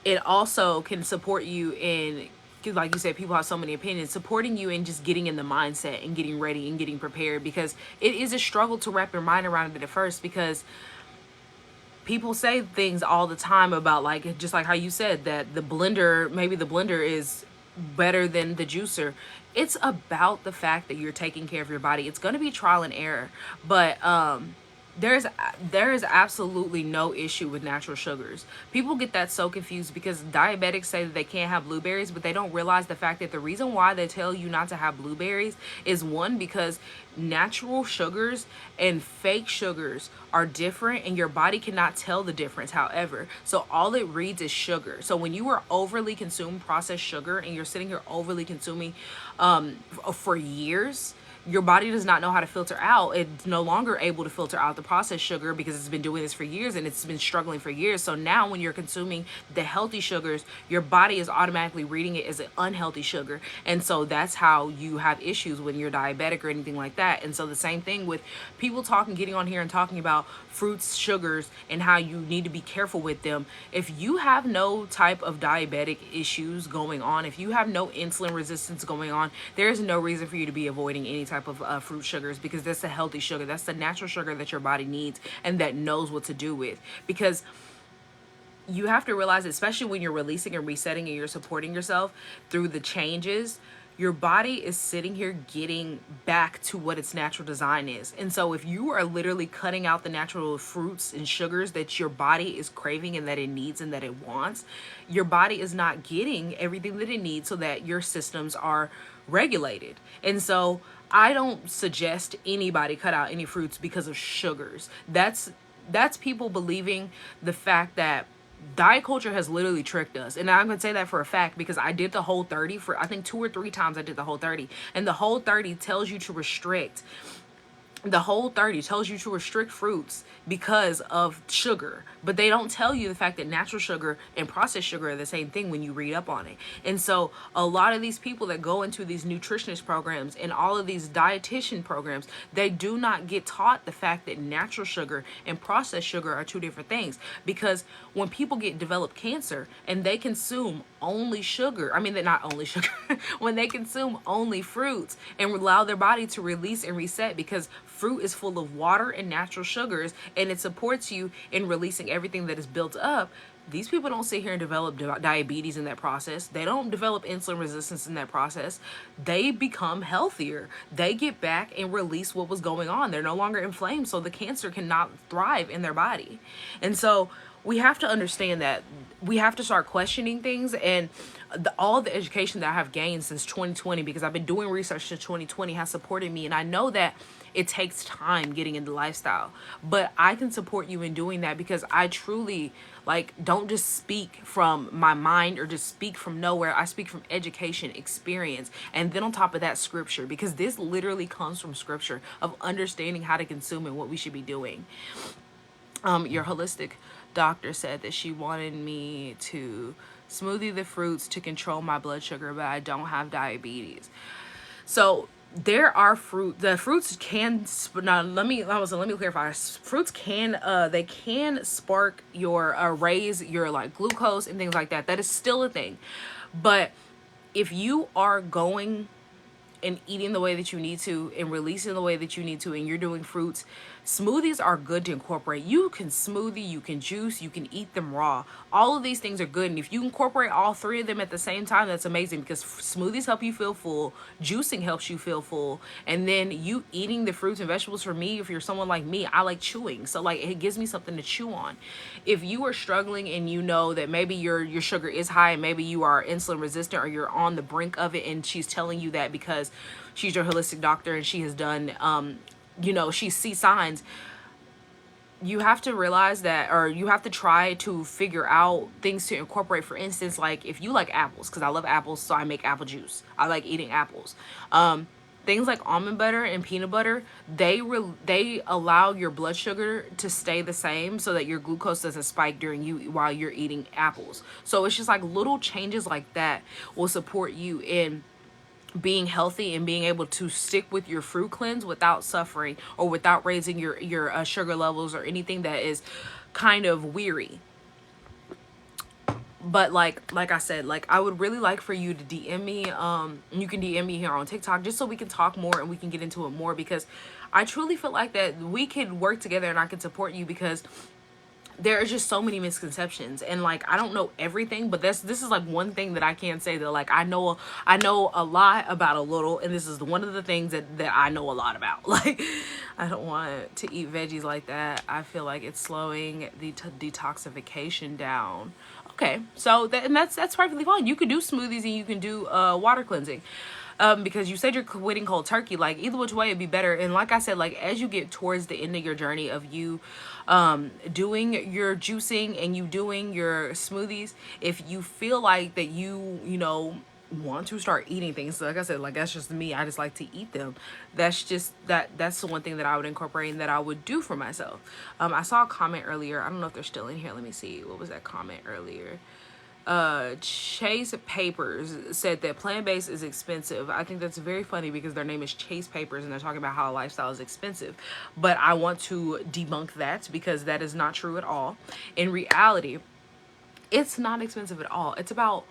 it also can support you in, like you said, people have so many opinions, supporting you in just getting in the mindset and getting ready and getting prepared, because it is a struggle to wrap your mind around it at first, because people say things all the time about, like, just like how you said that the blender, maybe the blender is better than the juicer. It's about the fact that you're taking care of your body. It's going to be trial and error, but there's there is absolutely no issue with natural sugars. People get that so confused because diabetics say that they can't have blueberries, but they don't realize the fact that the reason why they tell you not to have blueberries is, one, because natural sugars and fake sugars are different and your body cannot tell the difference. However, so all it reads is sugar. So when you are overly consuming processed sugar and you're sitting here overly consuming for years, your body does not know how to filter out. It's no longer able to filter out the processed sugar because it's been doing this for years and it's been struggling for years. So now when you're consuming the healthy sugars, your body is automatically reading it as an unhealthy sugar. And so that's how you have issues when you're diabetic or anything like that. And so the same thing with people getting on here and talking about fruits, sugars, and how you need to be careful with them. If you have no type of diabetic issues going on, if you have no insulin resistance going on, there is no reason for you to be avoiding any type of fruit sugars, because that's the healthy sugar. That's the natural sugar that your body needs and that knows what to do with. Because you have to realize, especially when you're releasing and resetting and you're supporting yourself through the changes, your body is sitting here getting back to what its natural design is. And so if you are literally cutting out the natural fruits and sugars that your body is craving and that it needs and that it wants, your body is not getting everything that it needs so that your systems are regulated. And so I don't suggest anybody cut out any fruits because of sugars. That's people believing the fact that diet culture has literally tricked us. And I'm going to say that for a fact because I did the Whole30 for, I think, 2 or 3 times I did the Whole30. And the Whole30 tells you to restrict the Whole30 tells you to restrict fruits because of sugar, but they don't tell you the fact that natural sugar and processed sugar are the same thing when you read up on it. And so a lot of these people that go into these nutritionist programs and all of these dietitian programs, they do not get taught the fact that natural sugar and processed sugar are two different things. Because when people develop cancer and they consume only sugar, I mean, they're not only sugar, when they consume only fruits and allow their body to release and reset, because fruit is full of water and natural sugars, and it supports you in releasing everything that is built up. These people don't sit here and develop diabetes in that process. They don't develop insulin resistance in that process. They become healthier. They get back and release what was going on. They're no longer inflamed, so the cancer cannot thrive in their body. And so we have to understand that we have to start questioning things. And all the education that I have gained since 2020, because I've been doing research since 2020, has supported me. And I know that it takes time getting into lifestyle, but I can support you in doing that because I truly don't just speak from my mind or just speak from nowhere. I speak from education, experience, and then on top of that, scripture, because this literally comes from scripture of understanding how to consume and what we should be doing. Your holistic doctor said that she wanted me to smoothie the fruits to control my blood sugar, but I don't have diabetes. So there are the fruits can, now let me clarify. Fruits can, they can spark your, raise your glucose and things like that. That is still a thing. But if you are going and eating the way that you need to and releasing the way that you need to, and you're doing fruits, smoothies are good to incorporate. You can smoothie, you can juice, you can eat them raw. All of these things are good. And if you incorporate all three of them at the same time, that's amazing, because smoothies help you feel full, juicing helps you feel full, and then you eating the fruits and vegetables. For me, if you're someone like me, I like chewing. So it gives me something to chew on. If you are struggling and you know that maybe your sugar is high and maybe you are insulin resistant or you're on the brink of it, and she's telling you that because she's your holistic doctor and she has done, she sees signs, you have to realize that, or you have to try to figure out things to incorporate. For instance, if you like apples, because I love apples, so I make apple juice. I like eating apples. things like almond butter and peanut butter, they allow your blood sugar to stay the same so that your glucose doesn't spike while you're eating apples. So it's just like little changes like that will support you in being healthy and being able to stick with your fruit cleanse without suffering or without raising your sugar levels or anything that is kind of weary. But like I said, like I would really like for you to DM me. You can DM me here on TikTok just so we can talk more and we can get into it more, because I truly feel like that we could work together and I can support you, because there are just so many misconceptions, and like I don't know everything, but this is like one thing that I can say that like I know a lot about a little, and this is one of the things that I know a lot about. Like I don't want to eat veggies like that. I feel like it's slowing the detoxification down. Okay, so that's perfectly fine. You can do smoothies and you can do water cleansing. Because you said you're quitting cold turkey. Like either which way it'd be better. And like I said, like as you get towards the end of your journey of you doing your juicing and you doing your smoothies, if you feel like that you know want to start eating things, so like I said, like that's just me, I just like to eat them. That's the one thing that I would incorporate and that I would do for myself. I saw a comment earlier, I don't know if they're still in here, let me see, what was that comment earlier? Chase Papers said that plant-based is expensive. I think that's very funny because their name is Chase Papers and they're talking about how a lifestyle is expensive. But I want to debunk that because that is not true at all. In reality, it's not expensive at all. It's about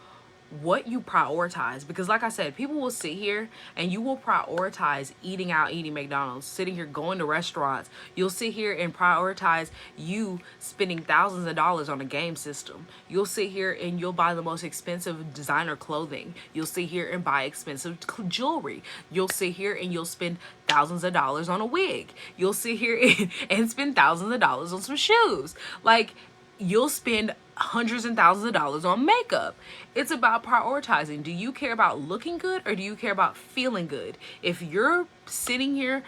what you prioritize, because like I said, people will sit here and you will prioritize eating out, eating McDonald's, sitting here going to restaurants. You'll sit here and prioritize you spending thousands of dollars on a game system. You'll sit here and you'll buy the most expensive designer clothing. You'll sit here and buy expensive jewelry. You'll sit here and you'll spend thousands of dollars on a wig. You'll sit here and spend thousands of dollars on some shoes. Like you'll spend hundreds and thousands of dollars on makeup. It's about prioritizing. Do you care about looking good or do you care about feeling good? If you're sitting here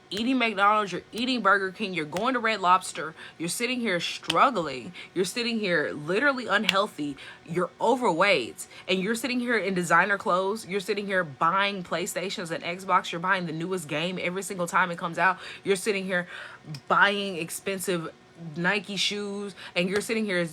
eating McDonald's, you're eating Burger King, you're going to Red Lobster, you're sitting here struggling, you're sitting here literally unhealthy, you're overweight, and you're sitting here in designer clothes, you're sitting here buying PlayStations and Xbox, you're buying the newest game every single time it comes out, you're sitting here buying expensive Nike shoes, and you're sitting here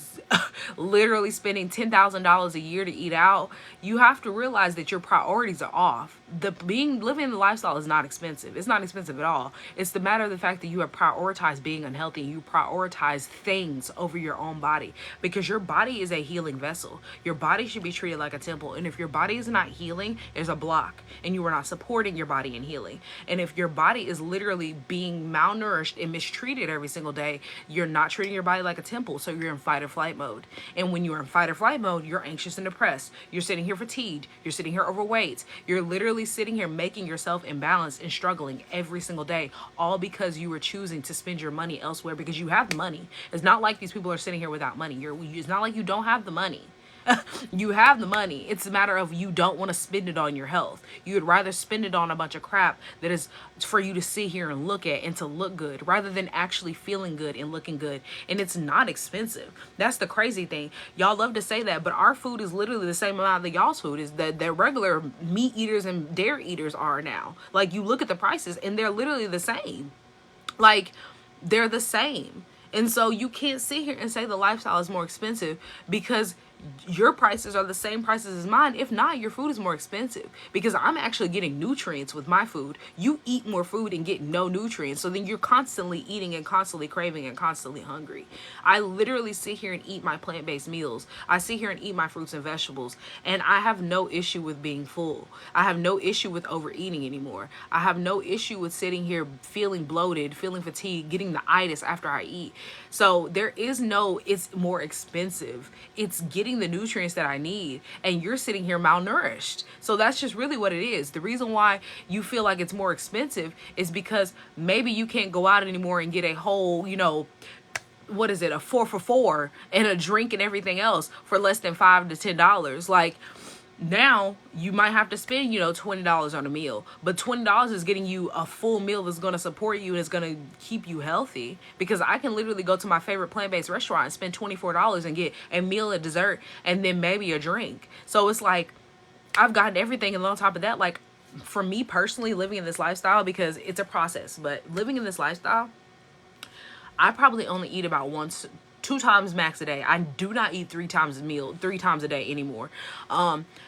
literally spending $10,000 a year to eat out, you have to realize that your priorities are off. Living the lifestyle is not expensive. It's not expensive at all. It's the matter of the fact that you have prioritized being unhealthy. You prioritize things over your own body, because your body is a healing vessel. Your body should be treated like a temple. And if your body is not healing, there's a block, and you are not supporting your body in healing. And if your body is literally being malnourished and mistreated every single day, you're not treating your body like a temple. So you're in fight or flight mode. And when you're in fight or flight mode, you're anxious and depressed. You're sitting here fatigued. You're sitting here overweight. You're literally sitting here making yourself imbalanced and struggling every single day, all because you were choosing to spend your money elsewhere, because you have the money. It's not like these people are sitting here without money. It's not like you don't have the money. You have the money. It's a matter of you don't want to spend it on your health. You would rather spend it on a bunch of crap that is for you to sit here and look at and to look good, rather than actually feeling good and looking good. And it's not expensive. That's the crazy thing. Y'all love to say that, but our food is literally the same amount that y'all's food is, that regular meat eaters and dairy eaters are now. Like you look at the prices and they're literally the same. Like they're the same. And so you can't sit here and say the lifestyle is more expensive, because your prices are the same prices as mine. If not, your food is more expensive, because I'm actually getting nutrients with my food. You eat more food and get no nutrients. So then you're constantly eating and constantly craving and constantly hungry. I literally sit here and eat my plant-based meals. I sit here and eat my fruits and vegetables, and I have no issue with being full. I have no issue with overeating anymore. I have no issue with sitting here feeling bloated, feeling fatigued, getting the itis after I eat. So there is no, it's more expensive. It's getting the nutrients that I need, and you're sitting here malnourished. So that's just really what it is. The reason why you feel like it's more expensive is because maybe you can't go out anymore and get a whole, what is it, a 4 for $4 and a drink and everything else for less than $5 to $10. Like now you might have to spend, $20 on a meal, but $20 is getting you a full meal that's going to support you and it's going to keep you healthy. Because I can literally go to my favorite plant-based restaurant and spend $24 and get a meal, a dessert, and then maybe a drink. So it's like I've gotten everything, and on top of that, like for me personally, living in this lifestyle, because it's a process, but living in this lifestyle, I probably only eat about once, two times max a day. I do not eat three times a day anymore.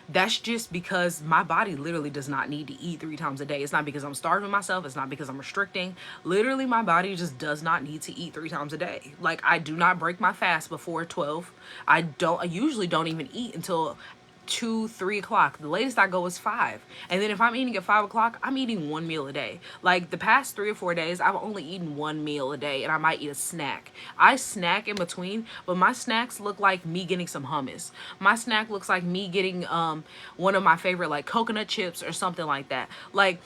That's just because my body literally does not need to eat 3 times a day. It's not because I'm starving myself. It's not because I'm restricting. Literally, my body just does not need to eat 3 times a day. Like, I do not break my fast before 12. I usually don't even eat until 2, 3 o'clock. The latest I go is 5. And then if I'm eating at 5 o'clock, I'm eating one meal a day. Like, the past 3 or 4 days, I've only eaten one meal a day, and I might eat a snack. I snack in between, but my snacks look like me getting some hummus. My snack looks like me getting one of my favorite, like, coconut chips or something like that. Like,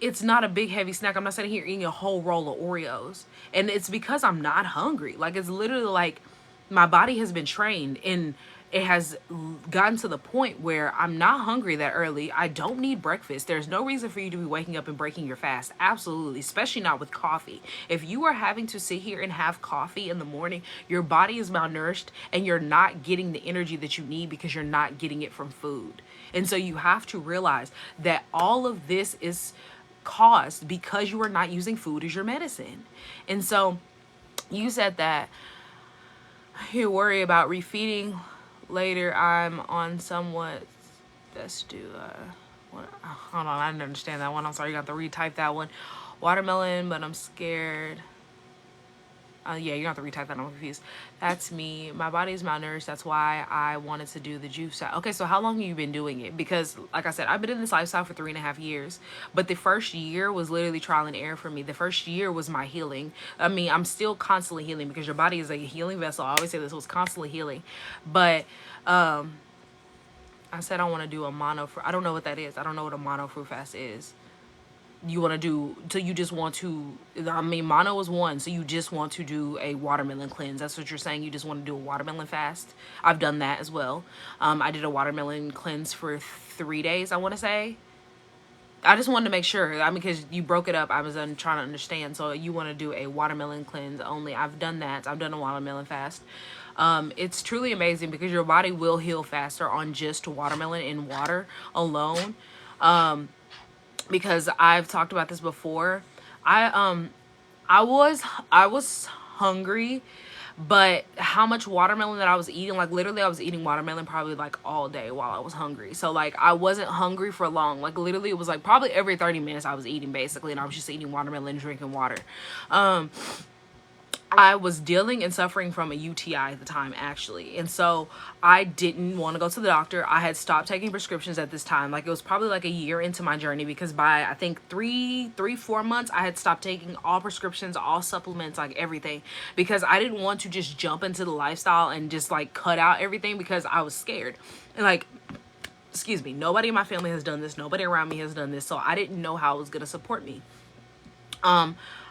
it's not a big heavy snack. I'm not sitting here eating a whole roll of Oreos. And it's because I'm not hungry. Like, it's literally like my body has been trained, and it has gotten to the point where I'm not hungry that early. I don't need breakfast. There's no reason for you to be waking up and breaking your fast. Absolutely. Especially not with coffee. If you are having to sit here and have coffee in the morning, your body is malnourished and you're not getting the energy that you need because you're not getting it from food. And so you have to realize that all of this is caused because you are not using food as your medicine. And so you said that you worry about refeeding later. I'm on somewhat. Let's do hold on, I didn't understand that one. I'm sorry, you got to retype that one. Watermelon, but I'm scared. Yeah, you don't have to retype that. I'm confused. That's me. My body is malnourished. That's why I wanted to do the juice. Okay, so how long have you been doing it? Because, like I said, I've been in this lifestyle for 3.5 years. But the first year was literally trial and error for me. The first year was my healing. I mean, I'm still constantly healing because your body is a healing vessel. I always say this, was constantly healing. But I said I want to do a mono fruit. I don't know what that is. I don't know what a mono fruit fast is. You want to do, so you just want to, I mean, mono is one, so you just want to do a watermelon cleanse. That's what you're saying. You just want to do a watermelon fast. I've done that as well. I did a watermelon cleanse for 3 days, I want to say. I just wanted to make sure. I mean, because you broke it up, I was trying to understand. So you want to do a watermelon cleanse only. I've done that. I've done a watermelon fast. It's truly amazing because your body will heal faster on just watermelon and water alone. Because I've talked about this before. I was hungry, but how much watermelon that I was eating, like literally I was eating watermelon probably like all day while I was hungry. So like I wasn't hungry for long. Like literally it was like probably every 30 minutes I was eating basically, and I was just eating watermelon, drinking water. I was dealing and suffering from a UTI at the time, actually. And so I didn't want to go to the doctor. I had stopped taking prescriptions at this time. Like, it was probably like a year into my journey, because by, I think, 4 months, I had stopped taking all prescriptions, all supplements, like everything, because I didn't want to just jump into the lifestyle and just like cut out everything because I was scared. And like, excuse me, nobody in my family has done this. Nobody around me has done this. So I didn't know how it was going to support me.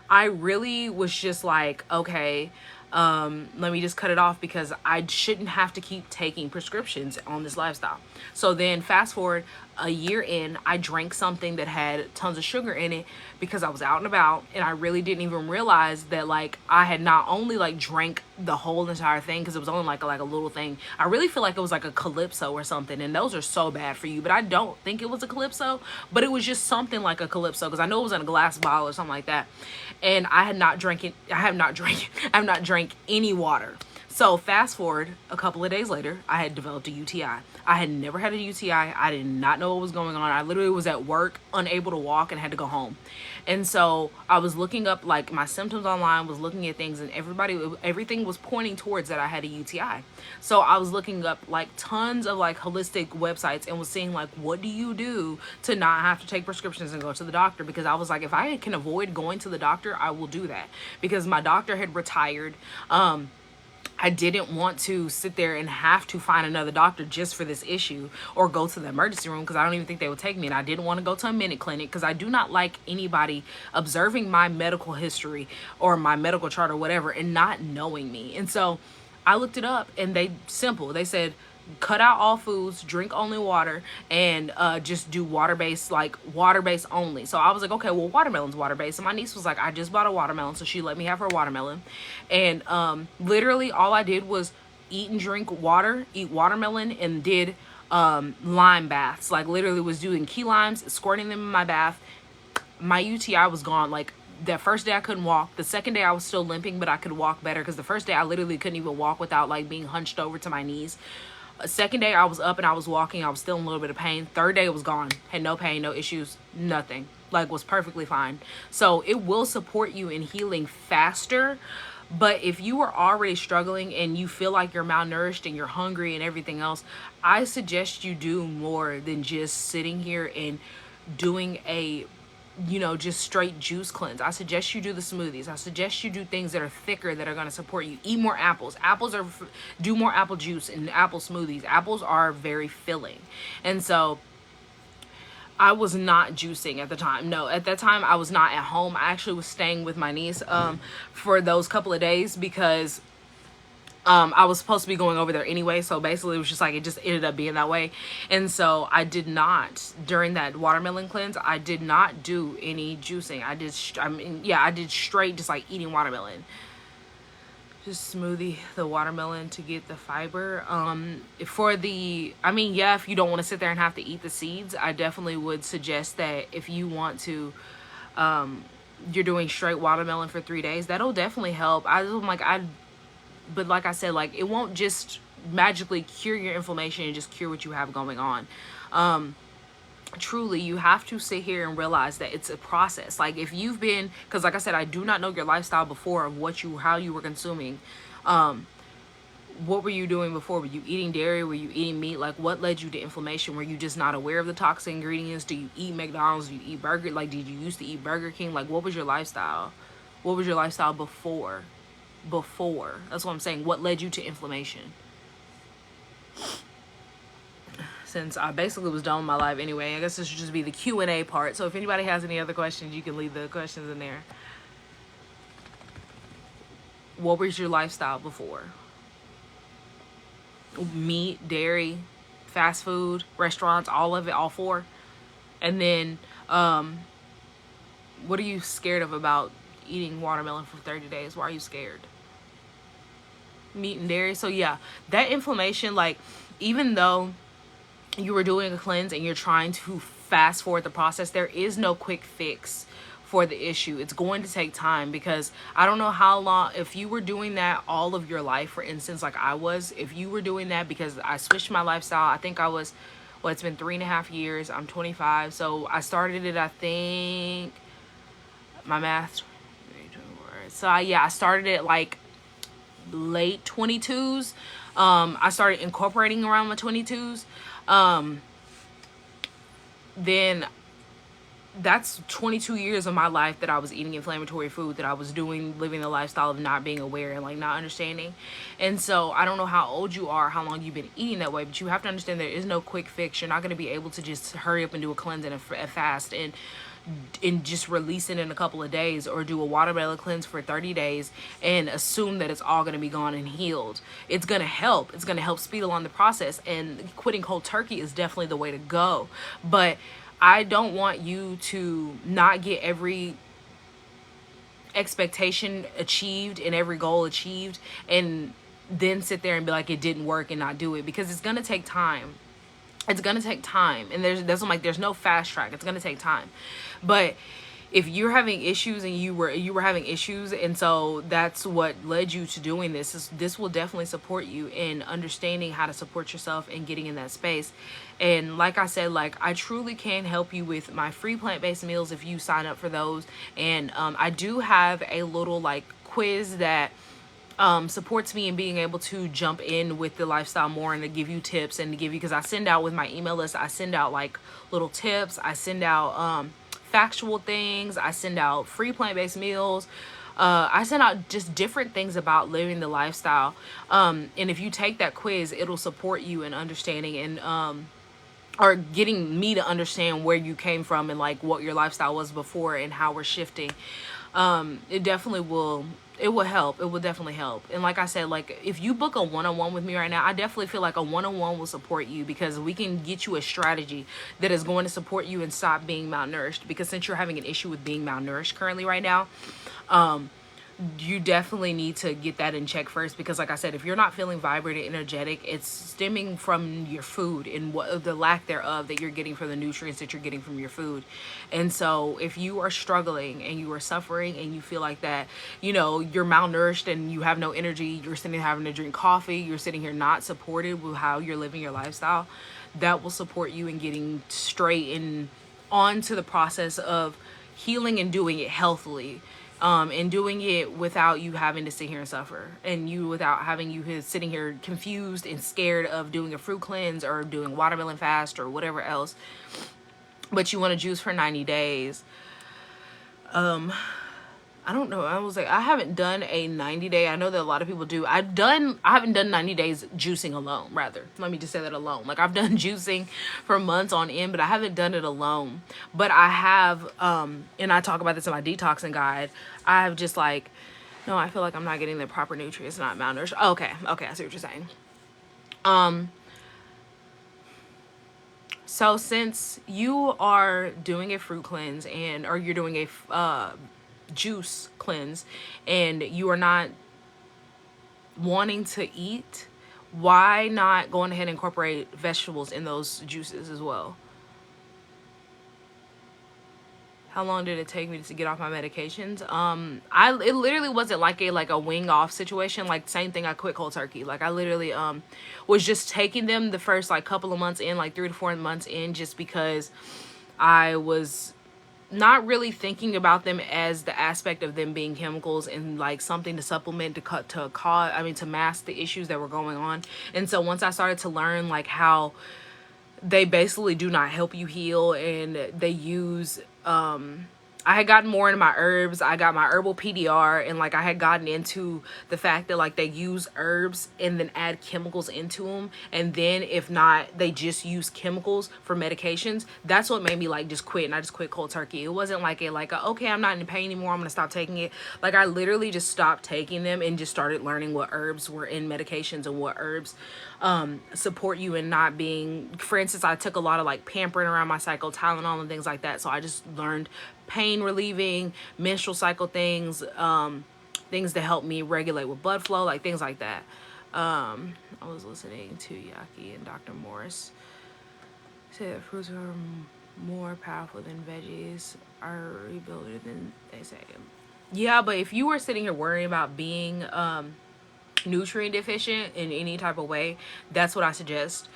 I really was just like, okay, let me just cut it off because I shouldn't have to keep taking prescriptions on this lifestyle. So then fast forward a year in, I drank something that had tons of sugar in it because I was out and about, and I really didn't even realize that like I had not only like drank the whole entire thing, because it was only like a little thing. I really feel like it was like a Calypso or something, and those are so bad for you, but I don't think it was a Calypso, but it was just something like a Calypso because I know it was in a glass bottle or something like that. And I have not drank any water. So fast forward a couple of days later, I had developed a UTI. I had never had a UTI. I did not know what was going on. I literally was at work, unable to walk, and had to go home. And so I was looking up like my symptoms online, was looking at things, and everything was pointing towards that I had a UTI. So I was looking up like tons of like holistic websites and was seeing like, what do you do to not have to take prescriptions and go to the doctor? Because I was like, if I can avoid going to the doctor, I will do that, because my doctor had retired. I didn't want to sit there and have to find another doctor just for this issue, or go to the emergency room because I don't even think they would take me. And I didn't want to go to a minute clinic because I do not like anybody observing my medical history or my medical chart or whatever and not knowing me. And so I looked it up, and they said, cut out all foods, drink only water, and just do water-based only. So I was like, okay, well, watermelon's water-based. And my niece was like, I just bought a watermelon, so she let me have her watermelon. And literally all I did was eat and drink water, eat watermelon, and did lime baths, like literally was doing key limes, squirting them in my bath. My UTI was gone. Like that first day I couldn't walk. The second day I was still limping, but I could walk better, because the first day I literally couldn't even walk without like being hunched over to my knees. Second day I was up and I was walking. I was still in a little bit of pain. Third day it was gone. Had no pain, no issues, nothing. Like was perfectly fine. So it will support you in healing faster. But if you are already struggling and you feel like you're malnourished and you're hungry and everything else, I suggest you do more than just sitting here and doing a just straight juice cleanse. I suggest you do the smoothies. I suggest you do things that are thicker, that are going to support you. Eat more apples. Do more apple juice and apple smoothies. Apples are very filling. And so I was not juicing at the time. No, at that time I was not at home. I actually was staying with my niece for those couple of days, because I was supposed to be going over there anyway. So basically it was just like, it just ended up being that way. And so I did not, during that watermelon cleanse, I did not do any juicing. I did straight just like eating watermelon. Just smoothie the watermelon to get the fiber. If you don't want to sit there and have to eat the seeds, I definitely would suggest that if you want to, you're doing straight watermelon for 3 days, that'll definitely help. But like I said, like it won't just magically cure your inflammation and just cure what you have going on. Truly, you have to sit here and realize that it's a process. Like if you've been, because like I said, I do not know your lifestyle before of how you were consuming. What were you doing before? Were you eating dairy? Were you eating meat? Like what led you to inflammation? Were you just not aware of the toxic ingredients? Do you eat McDonald's? Do you eat burger? Like did you used to eat Burger King? Like what was your lifestyle? What was your lifestyle before? That's what I'm saying. What led you to inflammation? Since I basically was done with my life anyway, I guess this should just be the Q&A part. So if anybody has any other questions, you can leave the questions in there. What was your lifestyle before? Meat, dairy, fast food, restaurants, all of it, all four. And then what are you scared of about eating watermelon for 30 days? Why are you scared? Meat and dairy. So yeah, that inflammation, like even though you were doing a cleanse and you're trying to fast forward the process, there is no quick fix for the issue. It's going to take time, because I don't know how long, if you were doing that all of your life, for instance, like I was, if you were doing that, because I switched my lifestyle, I think I was, it's been 3.5 years, I'm 25, so I started it, I think, my math, so I started it like late 22s. I started incorporating around my 22s. Then that's 22 years of my life that I was eating inflammatory food, that I was living the lifestyle of not being aware and like not understanding. And so I don't know how old you are, how long you've been eating that way, but you have to understand there is no quick fix. You're not going to be able to just hurry up and do a cleanse and a fast and just release it in a couple of days, or do a watermelon cleanse for 30 days and assume that it's all going to be gone and healed. It's going to help. It's going to help speed along the process, and quitting cold turkey is definitely the way to go. But I don't want you to not get every expectation achieved and every goal achieved and then sit there and be like it didn't work and not do it, because it's going to take time. It's going to take time, and there's no fast track. It's going to take time. But if you're having issues and you were having issues, and so that's what led you to doing this will definitely support you in understanding how to support yourself and getting in that space. And like I said, like I truly can help you with my free plant-based meals if you sign up for those. And I do have a little like quiz that supports me in being able to jump in with the lifestyle more and to give you tips and to give you, because I send out with my email list, I send out like little tips, I send out factual things, I send out free plant-based meals, I send out just different things about living the lifestyle, and if you take that quiz, it'll support you in understanding and or getting me to understand where you came from and like what your lifestyle was before and how we're shifting. It definitely will. It will help. It will definitely help. And like I said, like if you book a one-on-one with me right now, I definitely feel like a one-on-one will support you, because we can get you a strategy that is going to support you and stop being malnourished. Because since you're having an issue with being malnourished currently right now, you definitely need to get that in check first, because like I said, if you're not feeling vibrant and energetic, it's stemming from your food and what the lack thereof that you're getting from the nutrients that you're getting from your food. And so if you are struggling and you are suffering and you feel like that, you're malnourished and you have no energy, you're sitting here having to drink coffee, you're sitting here not supported with how you're living your lifestyle, that will support you in getting straight and on to the process of healing and doing it healthily, and doing it without you having to sit here and suffer, and you without having you sitting here confused and scared of doing a fruit cleanse or doing watermelon fast or whatever else, but you want to juice for 90 days. I don't know. I was like, I haven't done a 90-day. I know that a lot of people do. I haven't done 90 days juicing alone, rather. Let me just say that alone. Like, I've done juicing for months on end, but I haven't done it alone. But I have, and I talk about this in my detoxing guide. I have just like, no, I feel like I'm not getting the proper nutrients, not malnourished. Okay, I see what you're saying. So since you are doing a fruit cleanse or you're doing a juice cleanse, and you are not wanting to eat, why not go ahead and incorporate vegetables in those juices as well? How long did it take me to get off my medications? It literally wasn't like a wing off situation. Like, same thing, I quit cold turkey. Like, I literally was just taking them the first like couple of months in, like 3 to 4 months in, just because I was not really thinking about them as the aspect of them being chemicals and like something to supplement, to mask the issues that were going on. And so once I started to learn like how they basically do not help you heal, and they use I had gotten more into my herbs. I got my herbal PDR, and like I had gotten into the fact that like they use herbs and then add chemicals into them, and then if not, they just use chemicals for medications. That's what made me like just quit, and I just quit cold turkey. It wasn't like okay, I'm not in pain anymore, I'm gonna stop taking it. Like, I literally just stopped taking them and just started learning what herbs were in medications and what herbs support you in not being, for instance, I took a lot of like pampering around my cycle, Tylenol and things like that. So I just learned pain relieving, menstrual cycle things, things to help me regulate with blood flow, like things like that. I was listening to Yaki and Dr. Morris say that fruits are more powerful than veggies, are rebuilder than they say. Yeah, but if you were sitting here worrying about being nutrient deficient in any type of way, that's what I suggest.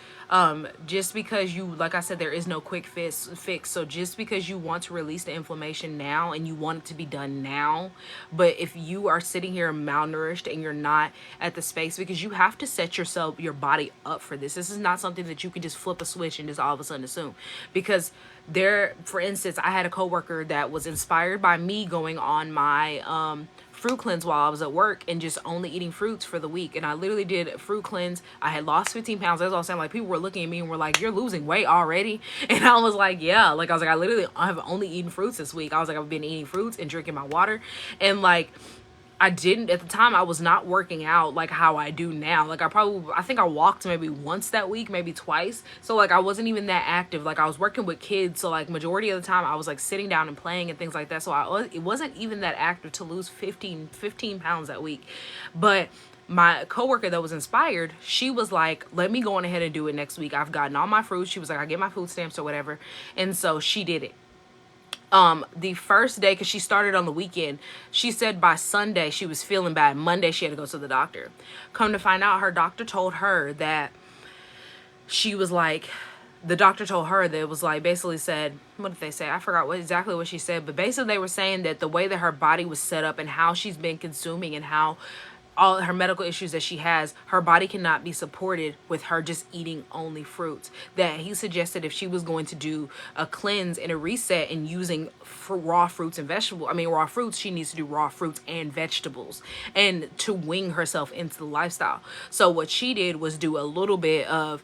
Just because you, like I said, there is no quick fix. So just because you want to release the inflammation now and you want it to be done now, but if you are sitting here malnourished and you're not at the space, because you have to set your body up for this. This is not something that you can just flip a switch and just all of a sudden assume. Because for instance, I had a coworker that was inspired by me going on my fruit cleanse while I was at work and just only eating fruits for the week. And I literally did a fruit cleanse. I had lost 15 pounds. That's all I'm saying. Like, people were looking at me and were like, you're losing weight already. And I was like, yeah. Like, I was like, I have only eaten fruits this week. I was like, I've been eating fruits and drinking my water. And like, at the time, I was not working out like how I do now. Like, I think I walked maybe once that week, maybe twice. So like, I wasn't even that active. Like, I was working with kids. So like, majority of the time I was like sitting down and playing and things like that. So it wasn't even that active to lose 15 pounds that week. But my coworker that was inspired, she was like, let me go on ahead and do it next week. I've gotten all my fruits. She was like, I get my food stamps or whatever. And so she did it. The first day, because she started on the weekend, she said by Sunday she was feeling bad. Monday she had to go to the doctor. Come to find out, her doctor told her that the doctor told her that it was like, basically said, what did they say? I forgot exactly what she said, but basically they were saying that the way that her body was set up and how she's been consuming and how all her medical issues that she has, her body cannot be supported with her just eating only fruits. That he suggested if she was going to do a cleanse and a reset and using raw fruits and raw fruits, she needs to do raw fruits and vegetables and to wing herself into the lifestyle. So what she did was do a little bit of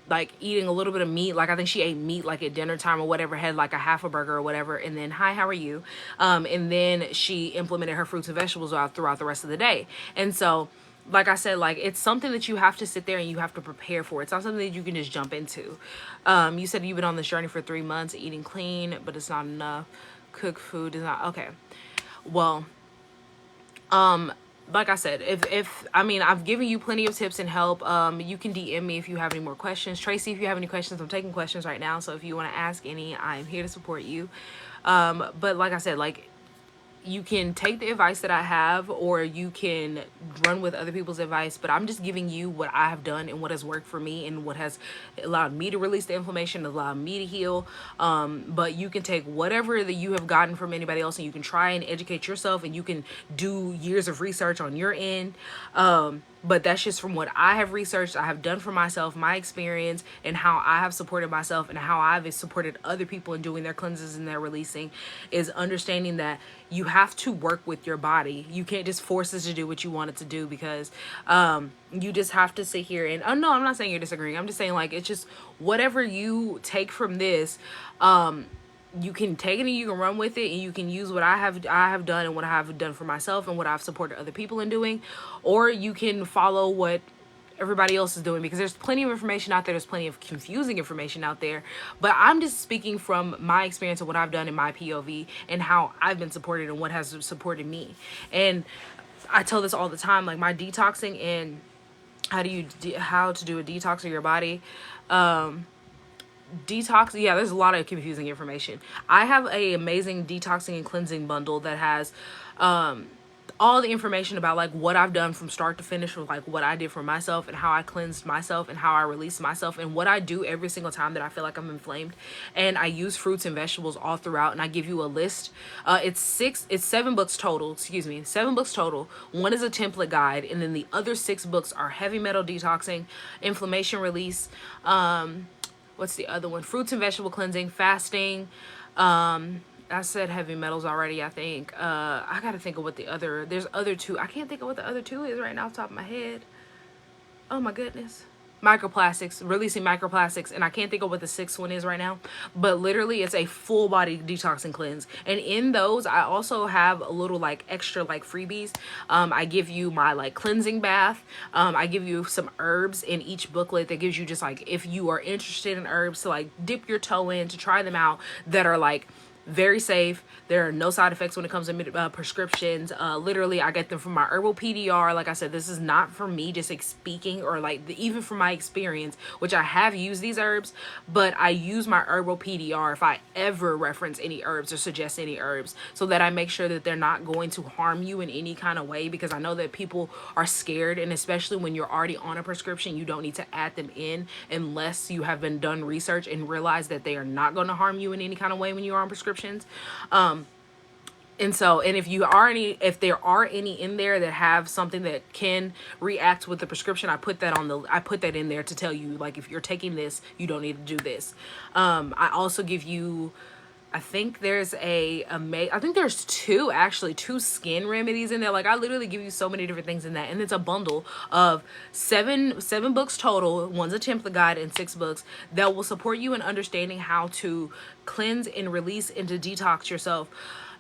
like eating a little bit of meat. Like, I think she ate meat like at dinner time or whatever, had like a half a burger or whatever, and then, hi, how are you? And then she implemented her fruits and vegetables throughout the rest of the day. And so, like I said, like, it's something that you have to sit there and you have to prepare for. It's not something that you can just jump into. You said you've been on this journey for 3 months, eating clean, but it's not enough. Cook food is not okay. Well, Like I said, if I mean, I've given you plenty of tips and help. You can DM me if you have any more questions. Tracy, if you have any questions, I'm taking questions right now. So if you want to ask any, I'm here to support you. But like I said, like, you can take the advice that I have, or you can run with other people's advice, but I'm just giving you what I have done and what has worked for me and what has allowed me to release the inflammation, allowed me to heal. But you can take whatever that you have gotten from anybody else and you can try and educate yourself, and you can do years of research on your end. But that's just from what I have researched, I have done for myself, my experience, and how I have supported myself and how I've supported other people in doing their cleanses and their releasing, is understanding that you have to work with your body. You can't just force it to do what you want it to do, because you just have to sit here and, oh no, I'm not saying you're disagreeing. I'm just saying, like, it's just whatever you take from this, you can take it and you can run with it, and you can use what I have done and what I have done for myself and what I've supported other people in doing, or you can follow what everybody else is doing, because there's plenty of information out there. There's plenty of confusing information out there, but I'm just speaking from my experience and what I've done in my POV and how I've been supported and what has supported me. And I tell this all the time, like, my detoxing and how to do a detox of your body. Detox, yeah, there's a lot of confusing information. I have a amazing detoxing and cleansing bundle that has all the information about, like, what I've done from start to finish, with, like, what I did for myself and how I cleansed myself and how I released myself and what I do every single time that I feel like I'm inflamed. And I use fruits and vegetables all throughout, and I give you a list. It's 7 books total, 7 books total. One is a template guide, and then the other 6 books are heavy metal detoxing, inflammation release, what's the other one? Fruits and vegetable cleansing, fasting. I said heavy metals already, I think. I gotta think of what there's other 2. I can't think of what the other 2 is right now off the top of my head. Oh my goodness. Microplastics, releasing microplastics, and I can't think of what the 6th one is right now, but literally it's a full body detox and cleanse. And in those, I also have a little, like, extra, like, freebies. I give you my, like, cleansing bath. I give you some herbs in each booklet that gives you just, like, if you are interested in herbs to, like, dip your toe in to try them out, that are, like, very safe. There are no side effects when it comes to prescriptions. Literally, I get them from my herbal PDR. Like I said, this is not for me just, like, speaking, or, like, even from my experience, which I have used these herbs, but I use my herbal PDR if I ever reference any herbs or suggest any herbs, so that I make sure that they're not going to harm you in any kind of way, because I know that people are scared, and especially when you're already on a prescription, you don't need to add them in unless you have been done research and realize that they are not going to harm you in any kind of way when you are on prescriptions. And so, and if there are any in there that have something that can react with the prescription, I put that in there to tell you, like, if you're taking this, you don't need to do this. I also give you, I think there's two skin remedies in there. Like, I literally give you so many different things in that, and it's a bundle of seven books total. One's a template guide and 6 books that will support you in understanding how to cleanse and release and to detox yourself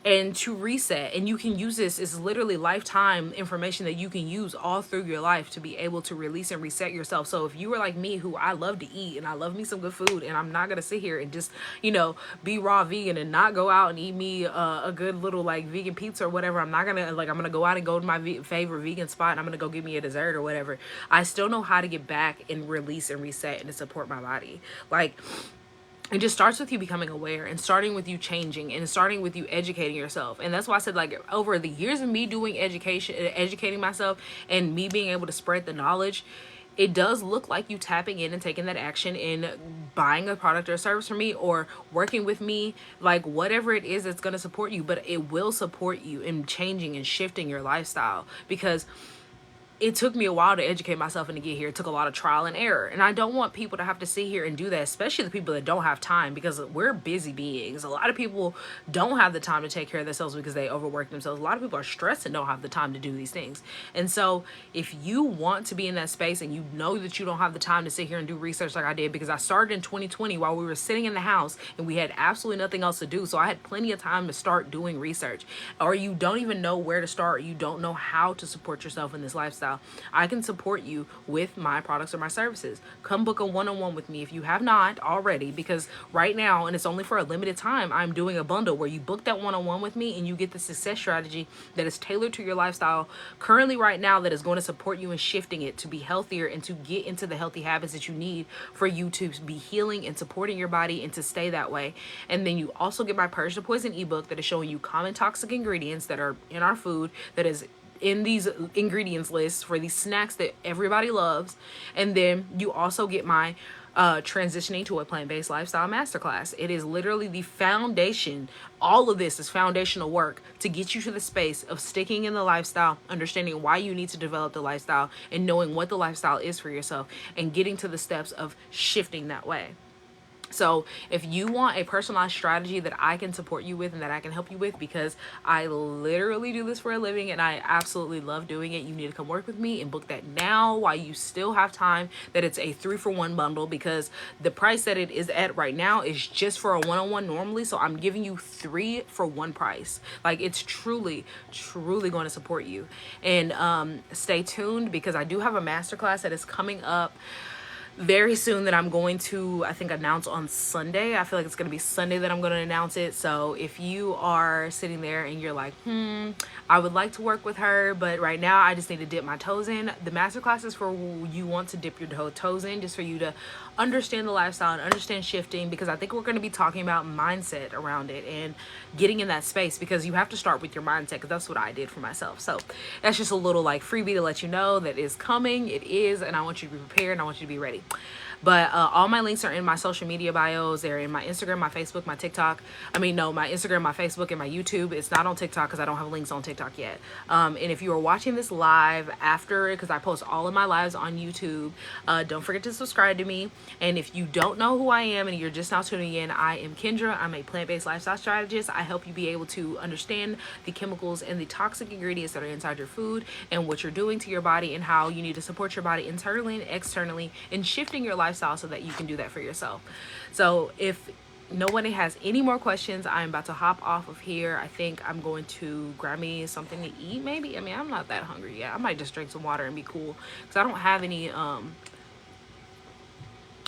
and to reset. And you can use this as literally lifetime information that you can use all through your life to be able to release and reset yourself. So if you are like me, who I love to eat and I love me some good food, and I'm not gonna sit here and just, be raw vegan and not go out and eat me a good little, like, vegan pizza or whatever. I'm not gonna, like, I'm gonna go out and go to my favorite vegan spot and I'm gonna go get me a dessert or whatever. I still know how to get back and release and reset and to support my body. Like, it just starts with you becoming aware, and starting with you changing, and starting with you educating yourself. And that's why I said, like, over the years of me doing educating myself and me being able to spread the knowledge, it does look like you tapping in and taking that action in buying a product or a service from me, or working with me, like, whatever it is that's going to support you. But it will support you in changing and shifting your lifestyle, because it took me a while to educate myself and to get here. It took a lot of trial and error. And I don't want people to have to sit here and do that, especially the people that don't have time, because we're busy beings. A lot of people don't have the time to take care of themselves because they overwork themselves. A lot of people are stressed and don't have the time to do these things. And so if you want to be in that space and you know that you don't have the time to sit here and do research like I did, because I started in 2020 while we were sitting in the house and we had absolutely nothing else to do. So I had plenty of time to start doing research. Or you don't even know where to start. You don't know how to support yourself in this lifestyle. lifestyle, I can support you with my products or my services. Come book a one-on-one with me if you have not already, because right now, and it's only for a limited time, I'm doing a bundle where you book that one-on-one with me and you get the success strategy that is tailored to your lifestyle currently right now, that is going to support you in shifting it to be healthier and to get into the healthy habits that you need for you to be healing and supporting your body and to stay that way. And then you also get my Purge the Poison ebook that is showing you common toxic ingredients that are in our food, that is in these ingredients lists for these snacks that everybody loves. And then you also get my transitioning to a plant-based lifestyle masterclass. It is literally the foundation. All of this is foundational work to get you to the space of sticking in the lifestyle, understanding why you need to develop the lifestyle, and knowing what the lifestyle is for yourself, and getting to the steps of shifting that way. So if you want a personalized strategy that I can support you with and that I can help you with, because I literally do this for a living and I absolutely love doing it, you need to come work with me and book that now while you still have time. That it's a 3-for-1 bundle, because the price that it is at right now is just for a one-on-one normally. So I'm giving you 3 for 1 price. Like, it's truly going to support you. And stay tuned, because I do have a masterclass that is coming up very soon that I'm going to, I think, announce on Sunday. I feel like it's going to be Sunday that I'm going to announce it. So if you are sitting there and you're like, I would like to work with her, but right now I just need to dip my toes in, the masterclass is for you want to dip your toes in, just for you to understand the lifestyle and understand shifting, because I think we're going to be talking about mindset around it and getting in that space, because you have to start with your mindset, because that's what I did for myself. So that's just a little like freebie to let you know that is coming. It is, and I want you to be prepared and I want you to be ready. But all my links are in my social media bios. They're in my Instagram, my Facebook, my TikTok. My Instagram, my Facebook, and my YouTube. It's not on TikTok because I don't have links on TikTok yet. And if you are watching this live after, because I post all of my lives on YouTube, don't forget to subscribe to me. And if you don't know who I am and you're just now tuning in, I am Kendra. I'm a plant-based lifestyle strategist. I help you be able to understand the chemicals and the toxic ingredients that are inside your food and what you're doing to your body, and how you need to support your body internally and externally in shifting your lifestyle so that you can do that for yourself. So if nobody has any more questions, I'm about to hop off of here. I think I'm going to grab me something to eat, maybe. I'm not that hungry yet. I might just drink some water and be cool, because I don't have any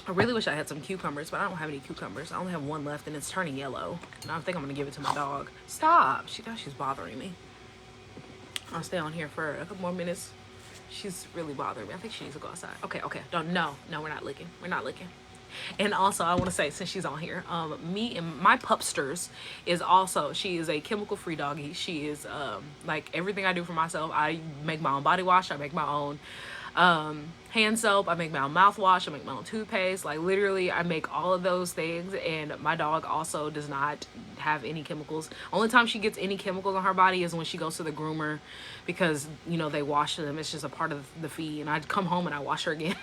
I really wish I had some cucumbers, but I don't have any cucumbers. I only have one left and it's turning yellow, and I think I'm gonna give it to my dog. Stop. She's bothering me. I'll stay on here for a couple more minutes. She's really bothering me. I think she needs to go outside. Okay. No, we're not licking. And also, I want to say, since she's on here, me and my pupsters is also, she is a chemical-free doggy. She is like everything I do for myself. I make my own body wash. I make my own hand soap. I make my own mouthwash. I make my own toothpaste. Like, literally, I make all of those things. And my dog also does not have any chemicals. Only time she gets any chemicals on her body is when she goes to the groomer, because they wash them. It's just a part of the feed, and I come home and I wash her again.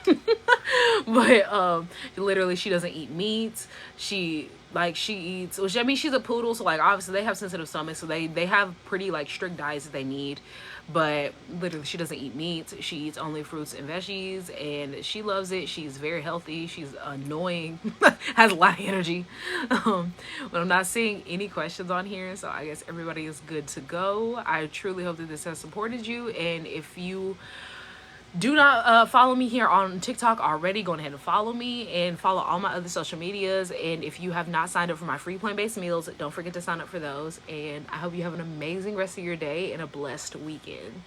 But literally, she doesn't eat meat. She eats, which, she's a poodle, so like obviously they have sensitive stomachs, so they have pretty like strict diets that they need. But literally, she doesn't eat meat. She eats only fruits and veggies, and she loves it. She's very healthy. She's annoying, has a lot of energy. But I'm not seeing any questions on here, so I guess everybody is good to go. I truly hope that this has supported you, and if you do not follow me here on TikTok already, go ahead and follow me, and follow all my other social medias. And if you have not signed up for my free plant-based meals, don't forget to sign up for those. And I hope you have an amazing rest of your day and a blessed weekend.